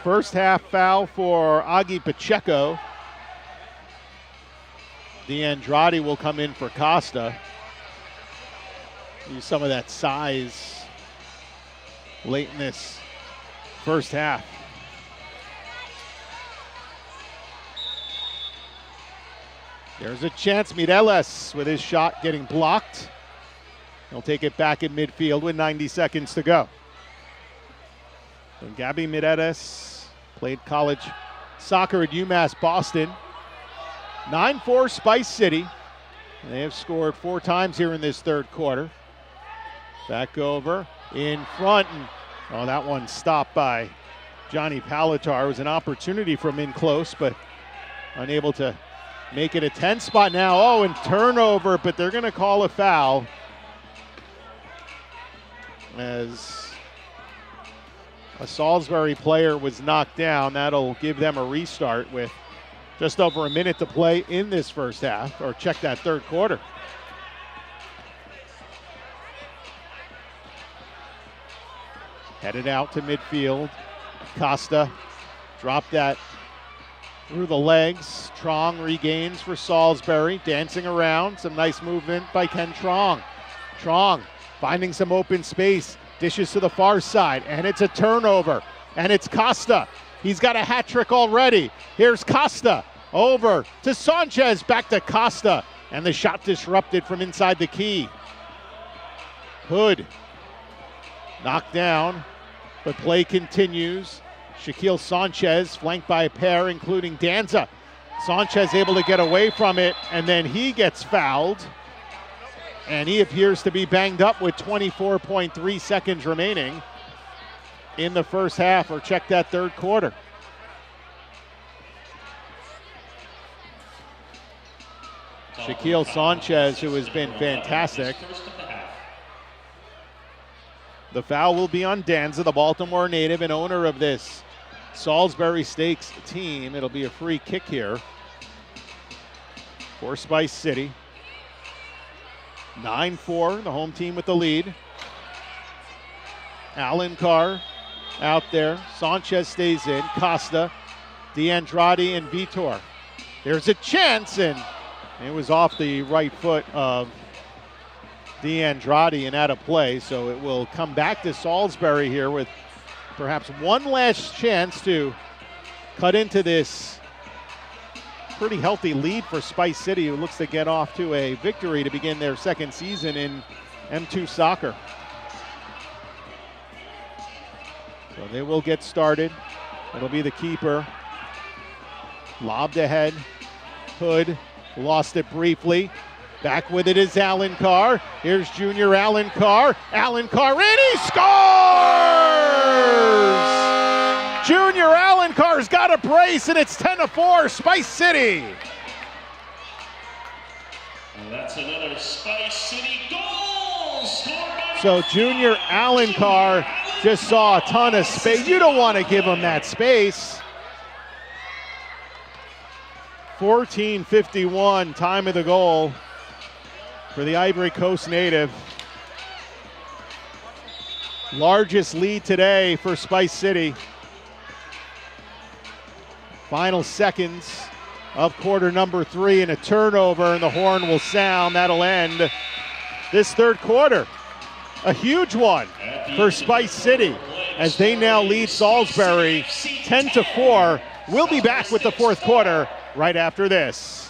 First half foul for Augie Pacheco. DeAndrade will come in for Costa. Use some of that size late in this first half. There's a chance. Mireles with his shot getting blocked. He'll take it back in midfield with 90 seconds to go. So Gabby Mireles played college soccer at UMass Boston. 9-4 Spice City. They have scored 4 times here in this third quarter. Back over in front. And, that one stopped by Johnny Palatar. It was an opportunity from in close, but unable to make it a 10 spot now. Oh, and turnover, but they're going to call a foul as a Salisbury player was knocked down. That'll give them a restart with just over a minute to play in this first half, or check that third quarter. Headed out to midfield. Costa dropped that through the legs. Trong regains for Salisbury, dancing around. Some nice movement by Ken Trong. Trong finding some open space, dishes to the far side, and it's a turnover. And it's Costa. He's got a hat trick already. Here's Costa over to Sanchez, back to Costa, and the shot disrupted from inside the key. Hood knocked down, but play continues. Shaquille Sanchez flanked by a pair, including Danza. Sanchez able to get away from it, and then he gets fouled. And he appears to be banged up with 24.3 seconds remaining in the first half, or check that third quarter. Shaquille Sanchez, who has been fantastic. The foul will be on Danza, the Baltimore native and owner of this Salisbury Steaks team. It'll be a free kick here for Spice City. 9-4, the home team with the lead. Alan Carr out there. Sanchez stays in. Costa, DeAndrade, and Vitor. There's a chance, and it was off the right foot of DeAndrade and out of play, so it will come back to Salisbury here with perhaps one last chance to cut into this pretty healthy lead for Spice City, who looks to get off to a victory to begin their second season in M2 soccer. So they will get started. It'll be the keeper. Lobbed ahead. Hood lost it briefly. Back with it is Alan Carr. Here's Junior Alan Carr. Alan Carr in, he scores! Junior Alan Carr's got a brace, and it's 10-4, Spice City. And that's another Spice City goal! So Junior Alan Carr just saw a ton of space. You don't want to give him that space. 14:51, time of the goal for the Ivory Coast native. Largest lead today for Spice City. Final seconds of quarter number 3, and a turnover, and the horn will sound. That'll end this third quarter. A huge one for Spice City as they now lead Salisbury 10-4. We'll be back with the fourth quarter right after this.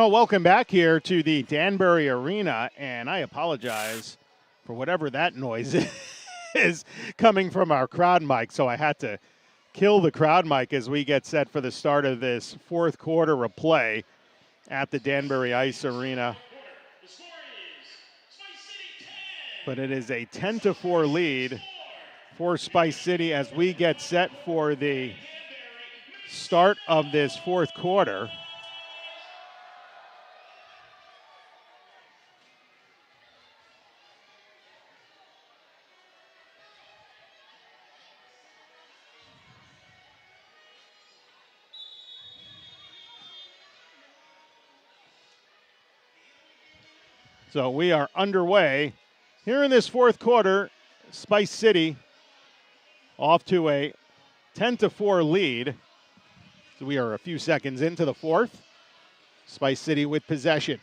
Oh, welcome back here to the Danbury Arena, and I apologize for whatever that noise is coming from our crowd mic, so I had to kill the crowd mic as we get set for the start of this fourth quarter of play at the Danbury Ice Arena. But it is a 10-4 lead for Spice City as we get set for the start of this fourth quarter. So we are underway here in this fourth quarter. Spice City off to a 10-4 lead. So we are a few seconds into the fourth. Spice City with possession.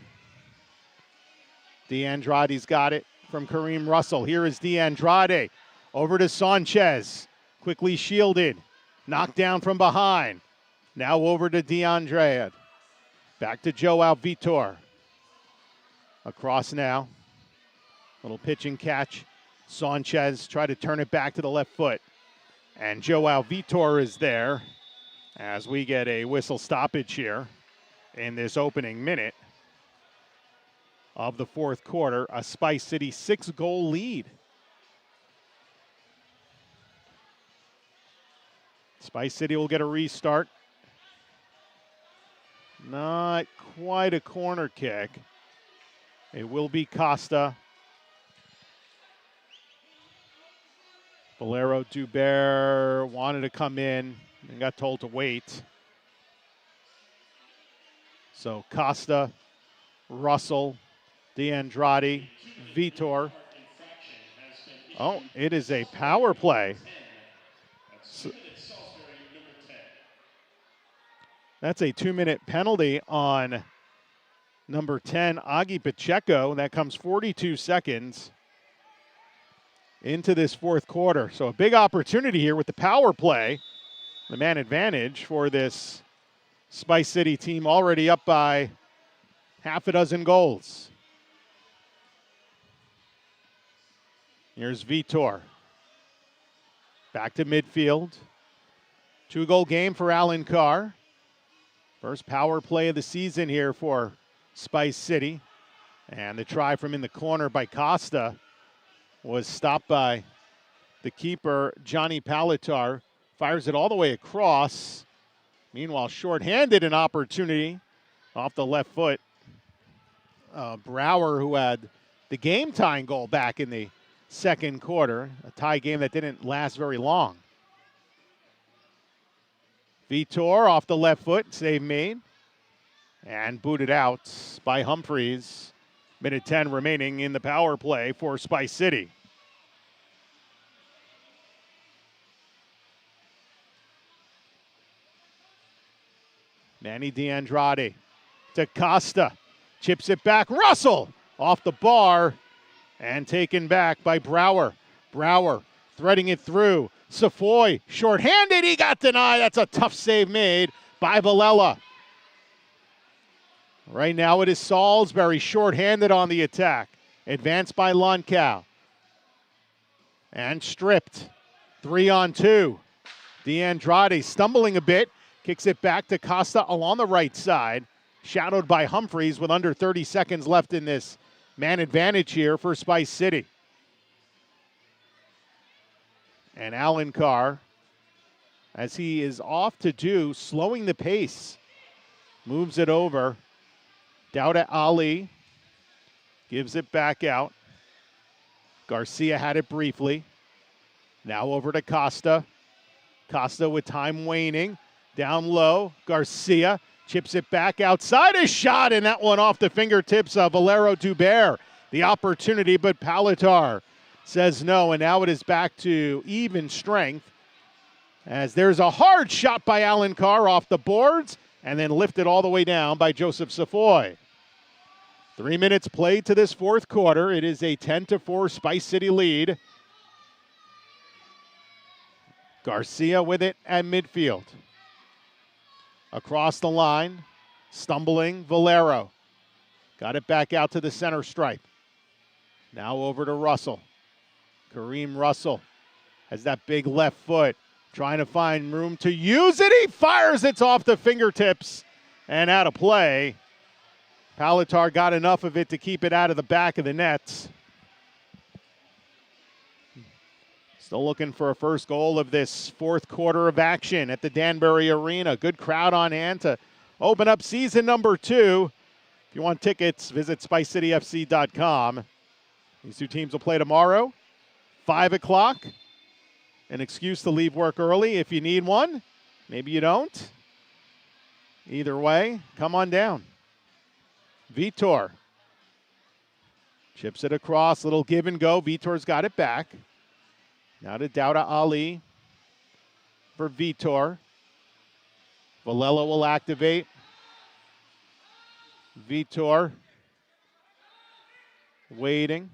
DeAndrade's got it from Kareem Russell. Here is DeAndrade over to Sanchez. Quickly shielded. Knocked down from behind. Now over to DeAndrade. Back to Joao Vitor. Across now. Little pitch and catch. Sanchez try to turn it back to the left foot. And Joao Vitor is there as we get a whistle stoppage here in this opening minute of the fourth quarter. A Spice City 6-goal lead. Spice City will get a restart. Not quite a corner kick. It will be Costa. Valero Dubert wanted to come in and got told to wait. So Costa, Russell, DeAndrade, Vitor. Oh, it is a power play. That's a 2-minute penalty on number 10, Augie Pacheco. That comes 42 seconds into this fourth quarter. So a big opportunity here with the power play, the man advantage for this Spice City team, already up by half a dozen goals. Here's Vitor. Back to midfield. 2-goal game for Alan Carr. First power play of the season here for Spice City. And the try from in the corner by Costa was stopped by the keeper, Johnny Palatar. Fires it all the way across. Meanwhile, shorthanded an opportunity off the left foot. Brower, who had the game-tying goal back in the second quarter. A tie game that didn't last very long. Vitor off the left foot, save made. And booted out by Humphreys. Minute 10 remaining in the power play for Spice City. Manny DeAndrade to Costa. Chips it back. Russell off the bar and taken back by Brower. Brower threading it through. Safoy shorthanded. He got denied. That's a tough save made by Villela. Right now it is Salisbury shorthanded on the attack. Advanced by Loncal. And stripped. 3-on-2. DeAndrade stumbling a bit. Kicks it back to Costa along the right side. Shadowed by Humphreys with under 30 seconds left in this man advantage here for Spice City. And Alan Carr, as he is off to do, slowing the pace. Moves it over. Dauda Ali gives it back out. Garcia had it briefly. Now over to Costa. Costa with time waning. Down low. Garcia chips it back outside. A shot, and that one off the fingertips of Valero Dubert. The opportunity, but Palatar says no, and now it is back to even strength as there's a hard shot by Alan Carr off the boards and then lifted all the way down by Joseph Safoy. 3 minutes played to this fourth quarter. It is a 10-4 Spice City lead. Garcia with it at midfield. Across the line. Stumbling Valero. Got it back out to the center stripe. Now over to Russell. Kareem Russell has that big left foot. Trying to find room to use it. He fires it off the fingertips and out of play. Palatar got enough of it to keep it out of the back of the nets. Still looking for a first goal of this fourth quarter of action at the Danbury Arena. Good crowd on hand to open up season number 2. If you want tickets, visit SpiceCityFC.com. These two teams will play tomorrow, 5 o'clock. An excuse to leave work early if you need one. Maybe you don't. Either way, come on down. Vitor chips it across, little give and go. Vitor's got it back. Now to Dauda Ali for Vitor. Valello will activate. Vitor waiting.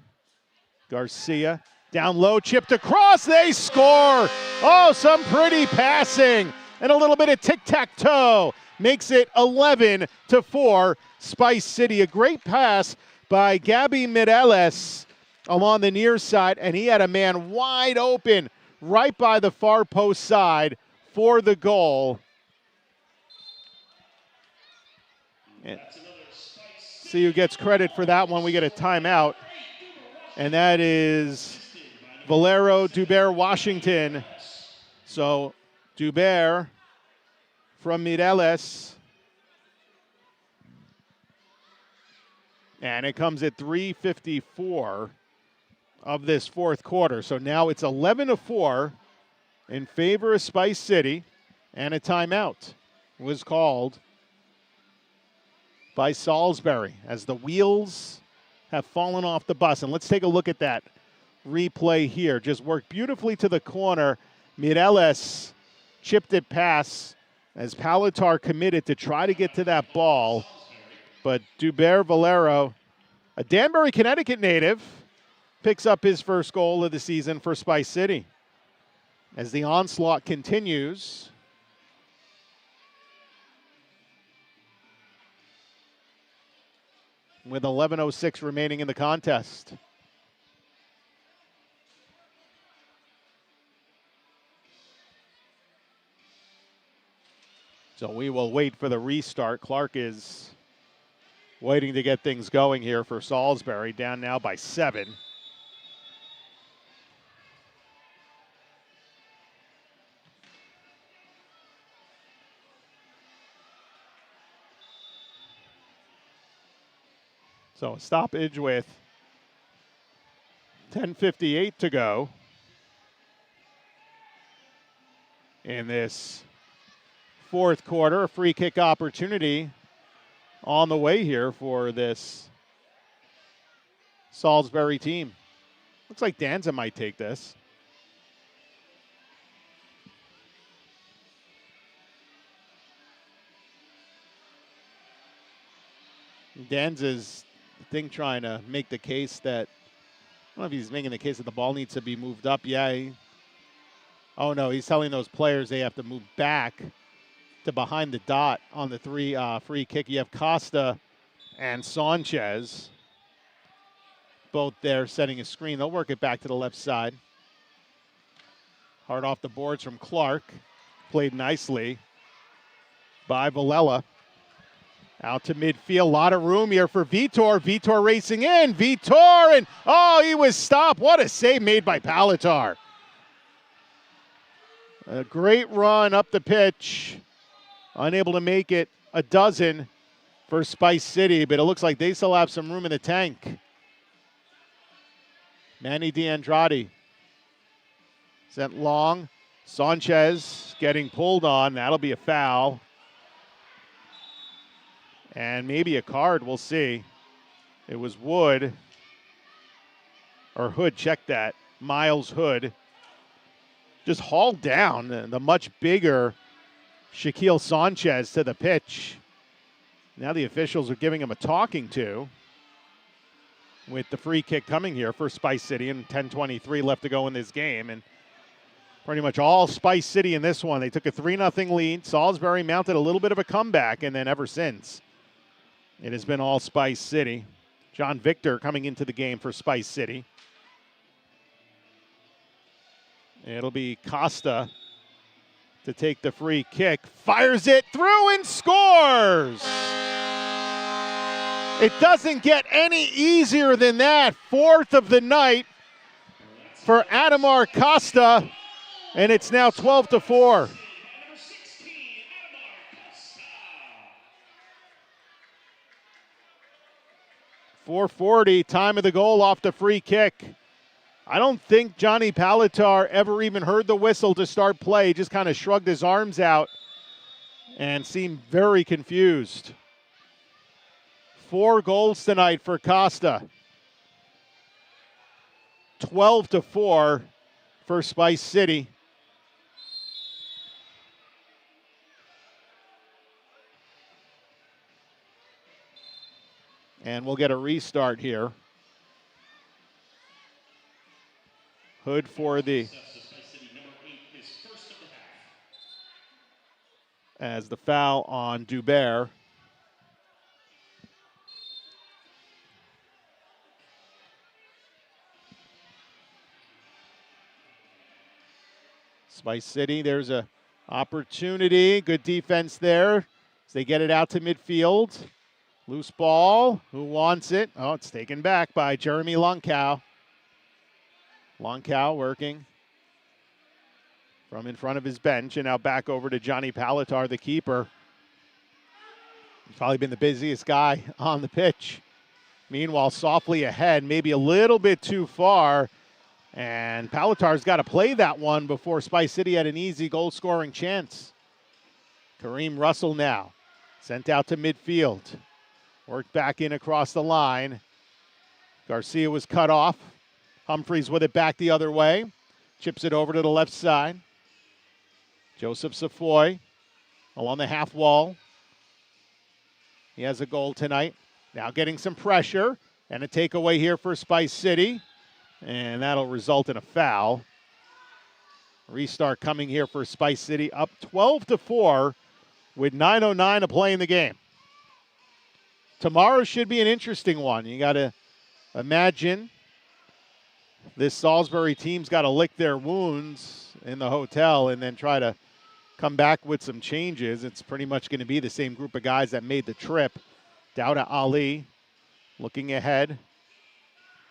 Garcia down low, chipped across. They score. Oh, some pretty passing and a little bit of tic-tac-toe. Makes it 11-4. Spice City. A great pass by Gabby Mireles along the near side, and he had a man wide open right by the far post side for the goal. And see who gets credit for that one. We get a timeout, and that is Valero Dubert Washington. So Dubert from Mireles. And it comes at 3:54 of this fourth quarter. So now it's 11-4 in favor of Spice City, and a timeout was called by Salisbury as the wheels have fallen off the bus. And let's take a look at that replay here. Just worked beautifully to the corner. Mireles chipped it past as Palatar committed to try to get to that ball. But Dubert Valero, a Danbury, Connecticut native, picks up his first goal of the season for Spice City. As the onslaught continues, with 11:06 remaining in the contest. So we will wait for the restart. Clark is waiting to get things going here for Salisbury, down now by 7. So a stoppage with 10:58 to go in this fourth quarter. A free kick opportunity on the way here for this Salisbury team. Looks like Danza might take this. Danza's, I think, trying to make the case that, I don't know if he's making the case that the ball needs to be moved up. Yeah. Oh, no, he's telling those players they have to move back to behind the dot on the free kick. You have Costa and Sanchez both there setting a screen. They'll work it back to the left side. Hard off the boards from Clark. Played nicely by Valella. Out to midfield. A lot of room here for Vitor. Vitor racing in. Vitor, and he was stopped. What a save made by Palatar. A great run up the pitch. Unable to make it a dozen for Spice City, but it looks like they still have some room in the tank. Manny DeAndrade sent long. Sanchez getting pulled on. That'll be a foul. And maybe a card, we'll see. It was Wood, or Hood, check that. Miles Hood just hauled down the much bigger Shaquille Sanchez to the pitch. Now the officials are giving him a talking to with the free kick coming here for Spice City, and 10:23 left to go in this game. And pretty much all Spice City in this one. They took a 3-0 lead. Salisbury mounted a little bit of a comeback, and then ever since, it has been all Spice City. John Victor coming into the game for Spice City. It'll be Costa to take the free kick. Fires it through and scores! It doesn't get any easier than that. 4th of the night for Adamar Costa, and it's now 12-4. 4:40, time of the goal off the free kick. I don't think Johnny Palatar ever even heard the whistle to start play. He just kind of shrugged his arms out and seemed very confused. 4 goals tonight for Costa. 12-4 for Spice City. And we'll get a restart here. Hood for the, as the foul on Dubert. Spice City, there's a opportunity. Good defense there as they get it out to midfield. Loose ball. Who wants it? Oh, it's taken back by Jeremy Lonkow. Lonkow working from in front of his bench, and now back over to Johnny Palatar, the keeper. He's probably been the busiest guy on the pitch. Meanwhile, softly ahead, maybe a little bit too far. And Palatar's got to play that one before Spice City had an easy goal-scoring chance. Kareem Russell now sent out to midfield. Worked back in across the line. Garcia was cut off. Humphreys with it back the other way. Chips it over to the left side. Joseph Safoy along the half wall. He has a goal tonight. Now getting some pressure. And a takeaway here for Spice City. And that'll result in a foul. Restart coming here for Spice City. Up 12-4 with 9:09 to play in the game. Tomorrow should be an interesting one. You got to imagine this Salisbury team's got to lick their wounds in the hotel and then try to come back with some changes. It's pretty much going to be the same group of guys that made the trip. Dawda Ali looking ahead.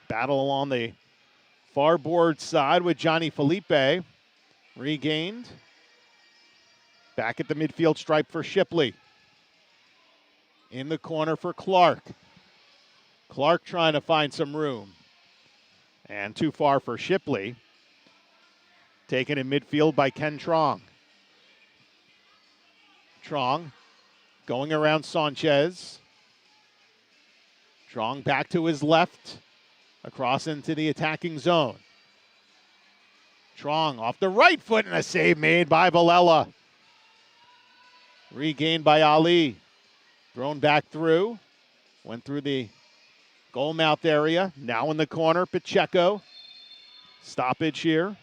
Battle along the far board side with Johnny Felipe. Regained. Back at the midfield stripe for Shipley. In the corner for Clark. Clark trying to find some room. And too far for Shipley. Taken in midfield by Ken Trong. Trong going around Sanchez. Trong back to his left. Across into the attacking zone. Trong off the right foot and a save made by Villela. Regained by Ali. Thrown back through. Went through the goal mouth area. Now in the corner, Pacheco. Stoppage here.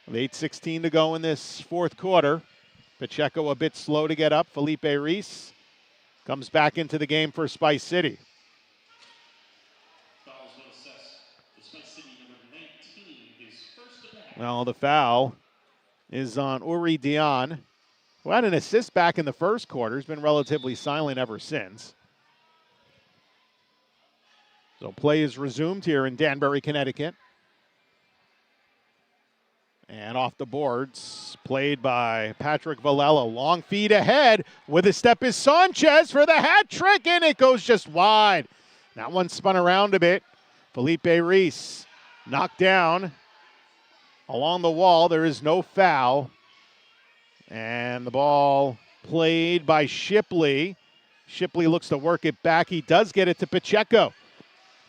With 8:16 to go in this fourth quarter. Pacheco a bit slow to get up. Felipe Reese comes back into the game for Spice City. Well, the foul is on Uri Dion, who had an assist back in the first quarter. He's been relatively silent ever since. So play is resumed here in Danbury, Connecticut. And off the boards, played by Patrick Villela. Long feed ahead. With a step is Sanchez for the hat trick, and it goes just wide. That one spun around a bit. Felipe Reese knocked down. Along the wall, there is no foul. And the ball played by Shipley. Shipley looks to work it back. He does get it to Pacheco.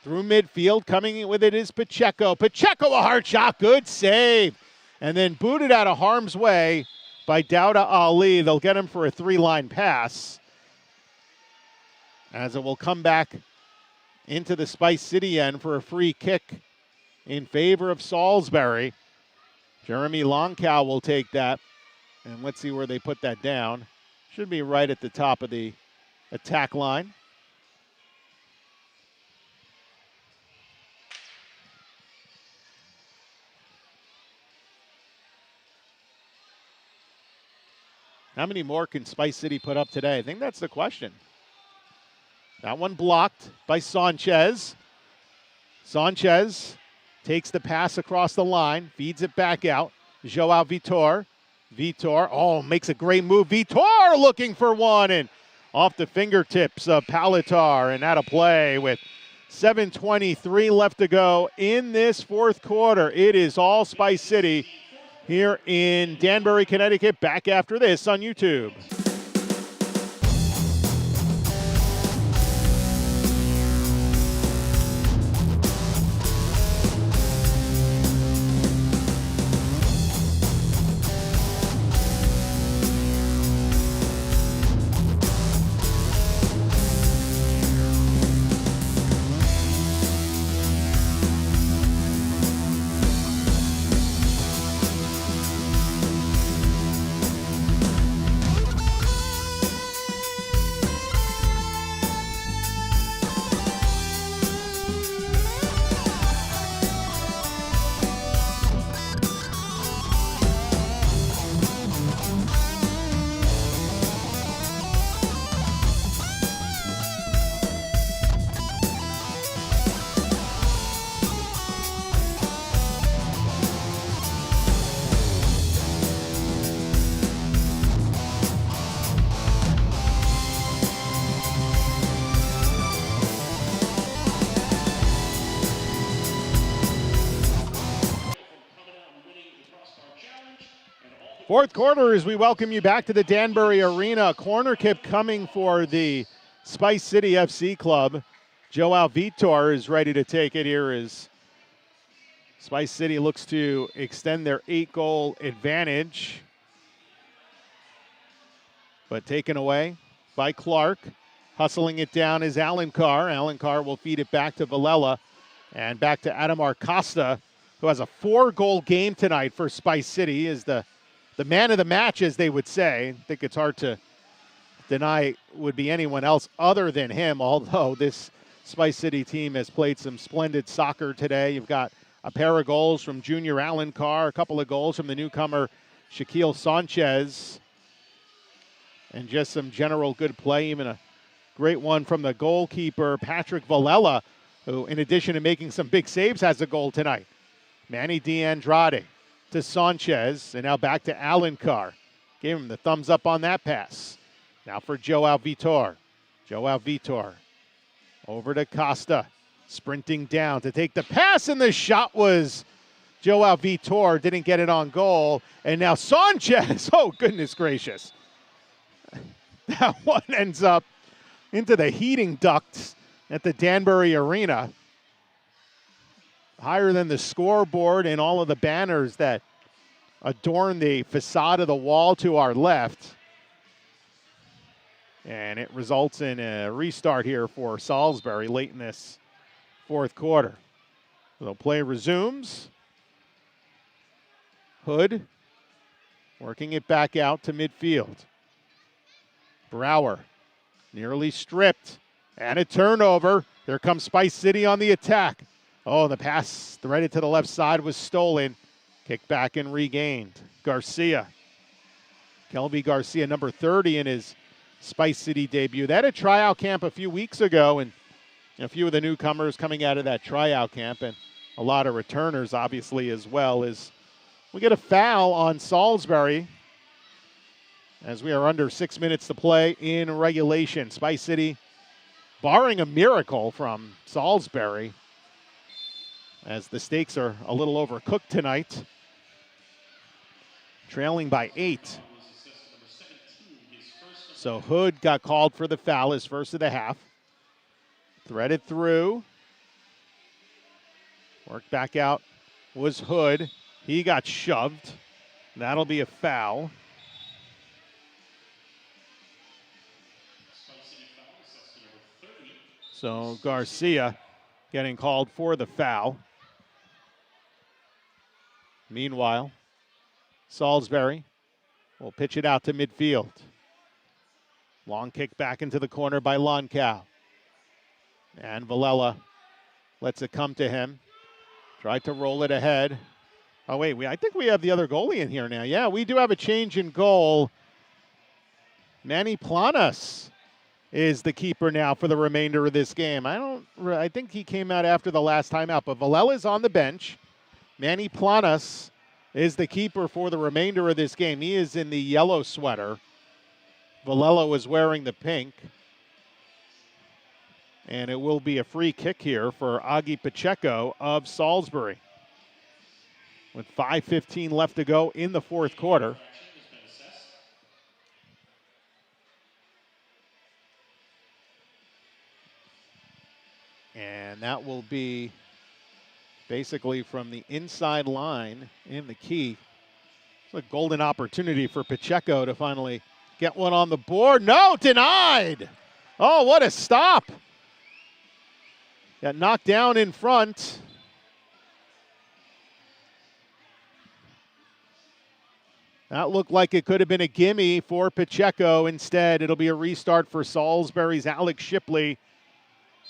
Through midfield, coming with it is Pacheco. Pacheco, a hard shot, good save. And then booted out of harm's way by Dawda Ali. They'll get him for a 3-line pass. As it will come back into the Spice City end for a free kick in favor of Salisbury. Jeremy Longcow will take that. And let's see where they put that down. Should be right at the top of the attack line. How many more can Spice City put up today? I think that's the question. That one blocked by Sanchez. Sanchez takes the pass across the line, feeds it back out. Joao Vitor. Vitor, makes a great move. Vitor looking for one, and off the fingertips of Palatar, and out of play with 7:23 left to go in this fourth quarter. It is all Spice City here in Danbury, Connecticut. Back after this on YouTube. Fourth quarter as we welcome you back to the Danbury Arena. Corner kick coming for the Spice City FC club. Joao Vitor is ready to take it here as Spice City looks to extend their 8-goal advantage. But taken away by Clark. Hustling it down is Alan Carr. Alan Carr will feed it back to Villela and back to Adamar Costa, who has a 4-goal game tonight for Spice City. He is the man of the match, as they would say. I think it's hard to deny it would be anyone else other than him, although this Spice City team has played some splendid soccer today. You've got a pair of goals from junior Alan Carr, a couple of goals from the newcomer Shaquille Sanchez, and just some general good play, even a great one from the goalkeeper, Patrick Villela, who, in addition to making some big saves, has a goal tonight. Manny D'Andrade to Sanchez, and now back to Alan Carr. Gave him the thumbs up on that pass. Now for Joao Vitor. Joao Vitor over to Costa, sprinting down to take the pass, and the shot was Joao Vitor. Didn't get it on goal, and now Sanchez. Oh, goodness gracious. That one ends up into the heating ducts at the Danbury Arena. Higher than the scoreboard and all of the banners that adorn the facade of the wall to our left. And it results in a restart here for Salisbury late in this fourth quarter. So play resumes. Hood working it back out to midfield. Brower nearly stripped, and a turnover. There comes Spice City on the attack. Oh, the pass threaded to the left side was stolen. Kicked back and regained. Garcia. Kelby Garcia, number 30 in his Spice City debut. They had a tryout camp a few weeks ago, and a few of the newcomers coming out of that tryout camp, and a lot of returners, obviously, as well. As we get a foul on Salisbury as we are under 6 minutes to play in regulation. Spice City, barring a miracle from Salisbury, as the Steaks are a little overcooked tonight, trailing by 8. So Hood got called for the foul, his first of the half. Threaded through. Worked back out was Hood. He got shoved. That'll be a foul. So Garcia getting called for the foul. Meanwhile, Salisbury will pitch it out to midfield. Long kick back into the corner by Lonkow. And Villela lets it come to him. Tried to roll it ahead. Oh, wait, I think we have the other goalie in here now. Yeah, we do have a change in goal. Manny Planas is the keeper now for the remainder of this game. I think he came out after the last time out, but Villela's on the bench. Manny Planas is the keeper for the remainder of this game. He is in the yellow sweater. Villela was wearing the pink. And it will be a free kick here for Augie Pacheco of Salisbury. With 5:15 left to go in the fourth quarter. And that will be basically from the inside line in the key. It's a golden opportunity for Pacheco to finally get one on the board. No, denied. Oh, what a stop. Got knocked down in front. That looked like it could have been a gimme for Pacheco. Instead, it'll be a restart for Salisbury's Alex Shipley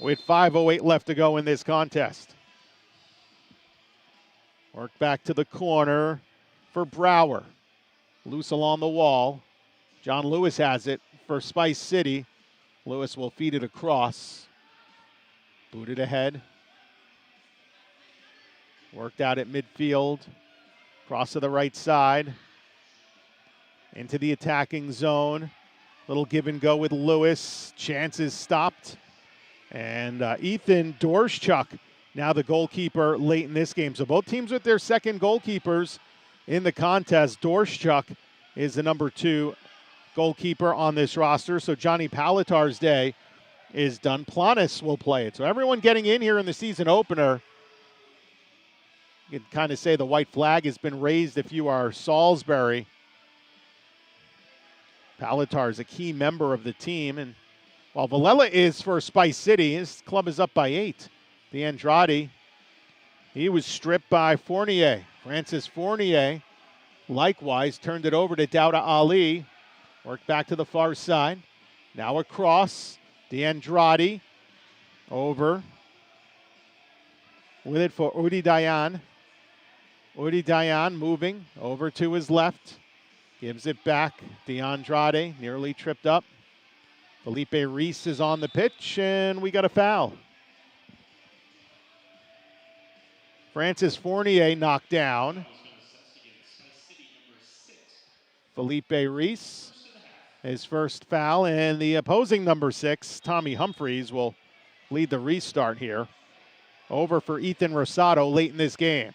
with 5:08 left to go in this contest. Work back to the corner for Brower. Loose along the wall. John Lewis has it for Spice City. Lewis will feed it across. Booted ahead. Worked out at midfield. Cross to the right side. Into the attacking zone. Little give and go with Lewis. Chances stopped. And Ethan Dorschuk, now the goalkeeper late in this game. So both teams with their second goalkeepers in the contest. Dorschuk is the number 2 goalkeeper on this roster. So Johnny Palatar's day is done. Planas will play it. So everyone getting in here in the season opener, you can kind of say the white flag has been raised if you are Salisbury. Palatar is a key member of the team. And while Villela is for Spice City, his club is up by 8. The Andrade, he was stripped by Fournier. Francis Fournier likewise turned it over to Dowda Ali. Worked back to the far side. Now across. DeAndrade over. With it for Udi Dayan. Udi Dayan moving over to his left. Gives it back. DeAndrade nearly tripped up. Felipe Reese is on the pitch, and we got a foul. Francis Fournier knocked down. Felipe Reese, his first foul, and the opposing number 6, Tommy Humphreys, will lead the restart here. Over for Ethan Rosado late in this game.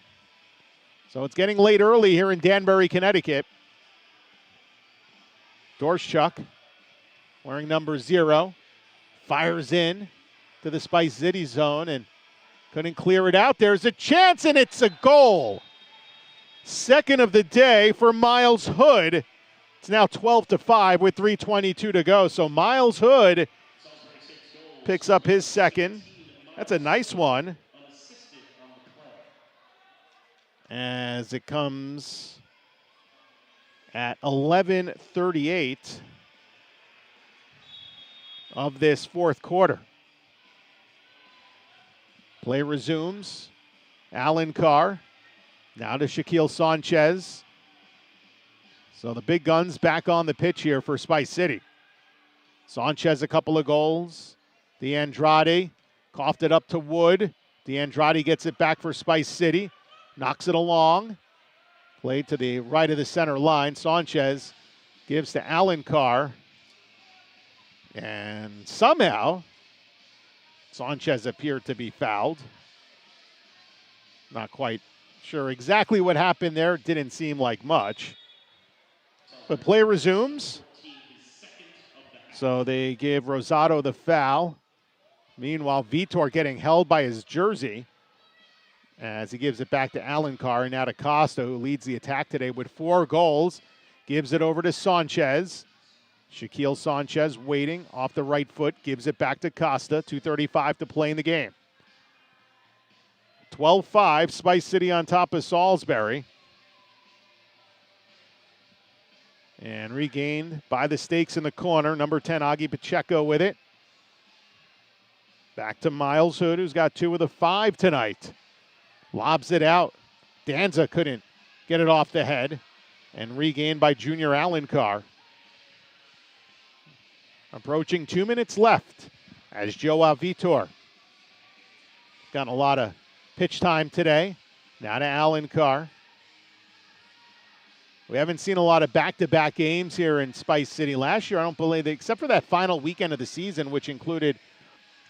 So it's getting late early here in Danbury, Connecticut. Dorschuk, wearing number 0, fires in to the Spice City zone and couldn't clear it out. There's a chance, and it's a goal. Second of the day for Miles Hood. It's now 12-5 with 3:22 to go. So Miles Hood picks up his second. That's a nice one. As it comes at 11:38 of this fourth quarter. Play resumes. Alan Carr. Now to Shaquille Sanchez. So the big guns back on the pitch here for Spice City. Sanchez a couple of goals. DeAndrade coughed it up to Wood. DeAndrade gets it back for Spice City. Knocks it along. Played to the right of the center line. Sanchez gives to Alan Carr. And somehow Sanchez appeared to be fouled. Not quite sure exactly what happened there. Didn't seem like much. But play resumes. So they give Rosado the foul. Meanwhile, Vitor getting held by his jersey as he gives it back to Alan Carr and now to Costa, who leads the attack today with 4 goals. Gives it over to Sanchez. Shaquille Sanchez waiting off the right foot. Gives it back to Costa. 2:35 to play in the game. 12-5, Spice City on top of Salisbury. regained by the Steaks in the corner. Number 10, Augie Pacheco with it. Back to Miles Hood, who's got 2 of the 5 tonight. Lobs it out. Danza couldn't get it off the head. And regained by Junior Alencar. Approaching 2 minutes left as Joao Vitor. Gotten a lot of pitch time today. Now to Alencar. We haven't seen a lot of back-to-back games here in Spice City. Last year, I don't believe, except for that final weekend of the season, which included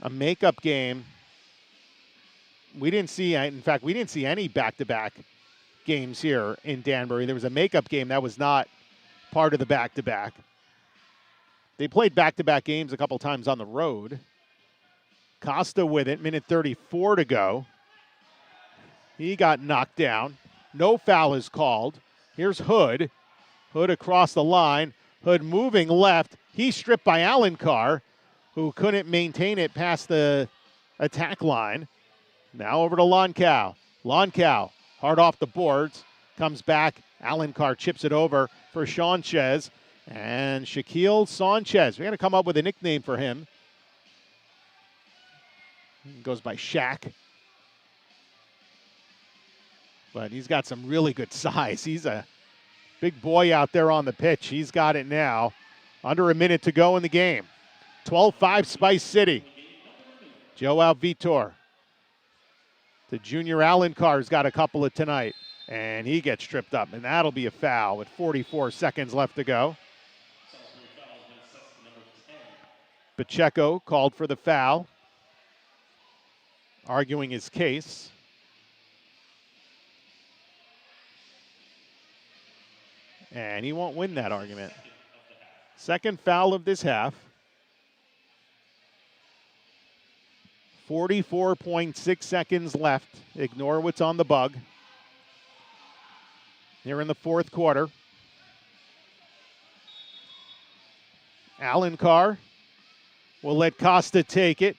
a makeup game, we didn't see any back-to-back games here in Danbury. There was a makeup game that was not part of the back-to-back. They played back-to-back games a couple times on the road. Costa with it, minute 34 to go. He got knocked down. No foul is called. Here's Hood. Hood across the line. Hood moving left. He's stripped by Alencar, who couldn't maintain it past the attack line. Now over to Loncow. Loncow, hard off the boards. Comes back. Alencar chips it over for Sanchez. And Shaquille Sanchez. We're going to come up with a nickname for him. He goes by Shaq. But he's got some really good size. He's a big boy out there on the pitch. He's got it now. Under a minute to go in the game. 12-5 Spice City. Joao Vitor. The Junior Alencar has got a couple of tonight. And he gets tripped up. And that'll be a foul with 44 seconds left to go. Pacheco called for the foul. Arguing his case. And he won't win that argument. Second foul of this half. 44.6 seconds left. Ignore what's on the bug. Here in the fourth quarter. Alencar will let Costa take it.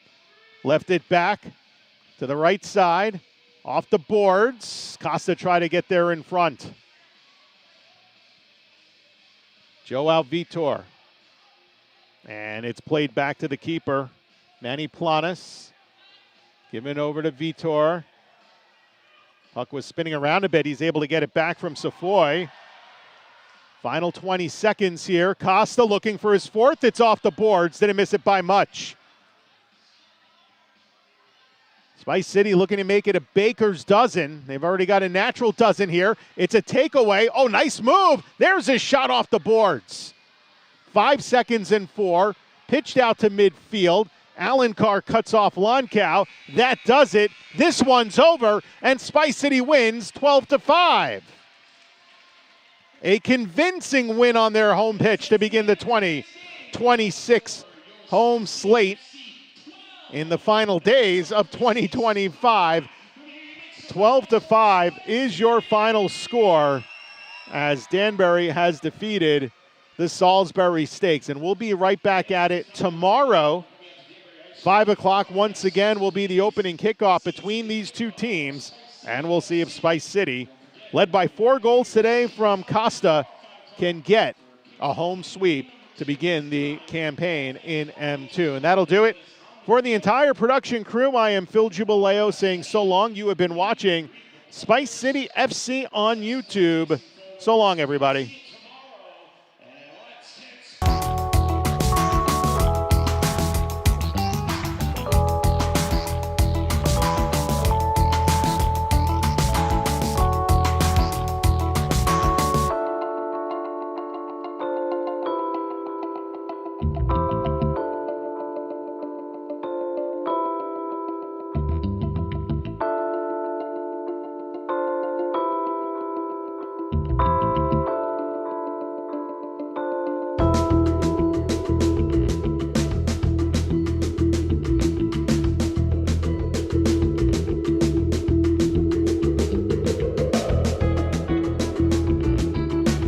Left it back to the right side. Off the boards. Costa tried to get there in front. Joao Vitor. And it's played back to the keeper, Manny Planas. Given over to Vitor. Puck was spinning around a bit. He's able to get it back from Safoy. Final 20 seconds here. Costa looking for his fourth. It's off the boards. Didn't miss it by much. Spice City looking to make it a baker's dozen. They've already got a natural dozen here. It's a takeaway. Oh, nice move. There's a shot off the boards. 5 seconds and 4. Pitched out to midfield. Alencar cuts off Loncow. That does it. This one's over, and Spice City wins 12-5. A convincing win on their home pitch to begin the 2026 home slate in the final days of 2025. 12-5 is your final score as Danbury has defeated the Salisbury Steaks. And we'll be right back at it tomorrow. 5 o'clock once again will be the opening kickoff between these two teams. And we'll see if Spice City, led by 4 goals today from Costa, can get a home sweep to begin the campaign in M2. And that'll do it for the entire production crew. I am Phil Jubileo saying so long. You have been watching Spice City FC on YouTube. So long, everybody.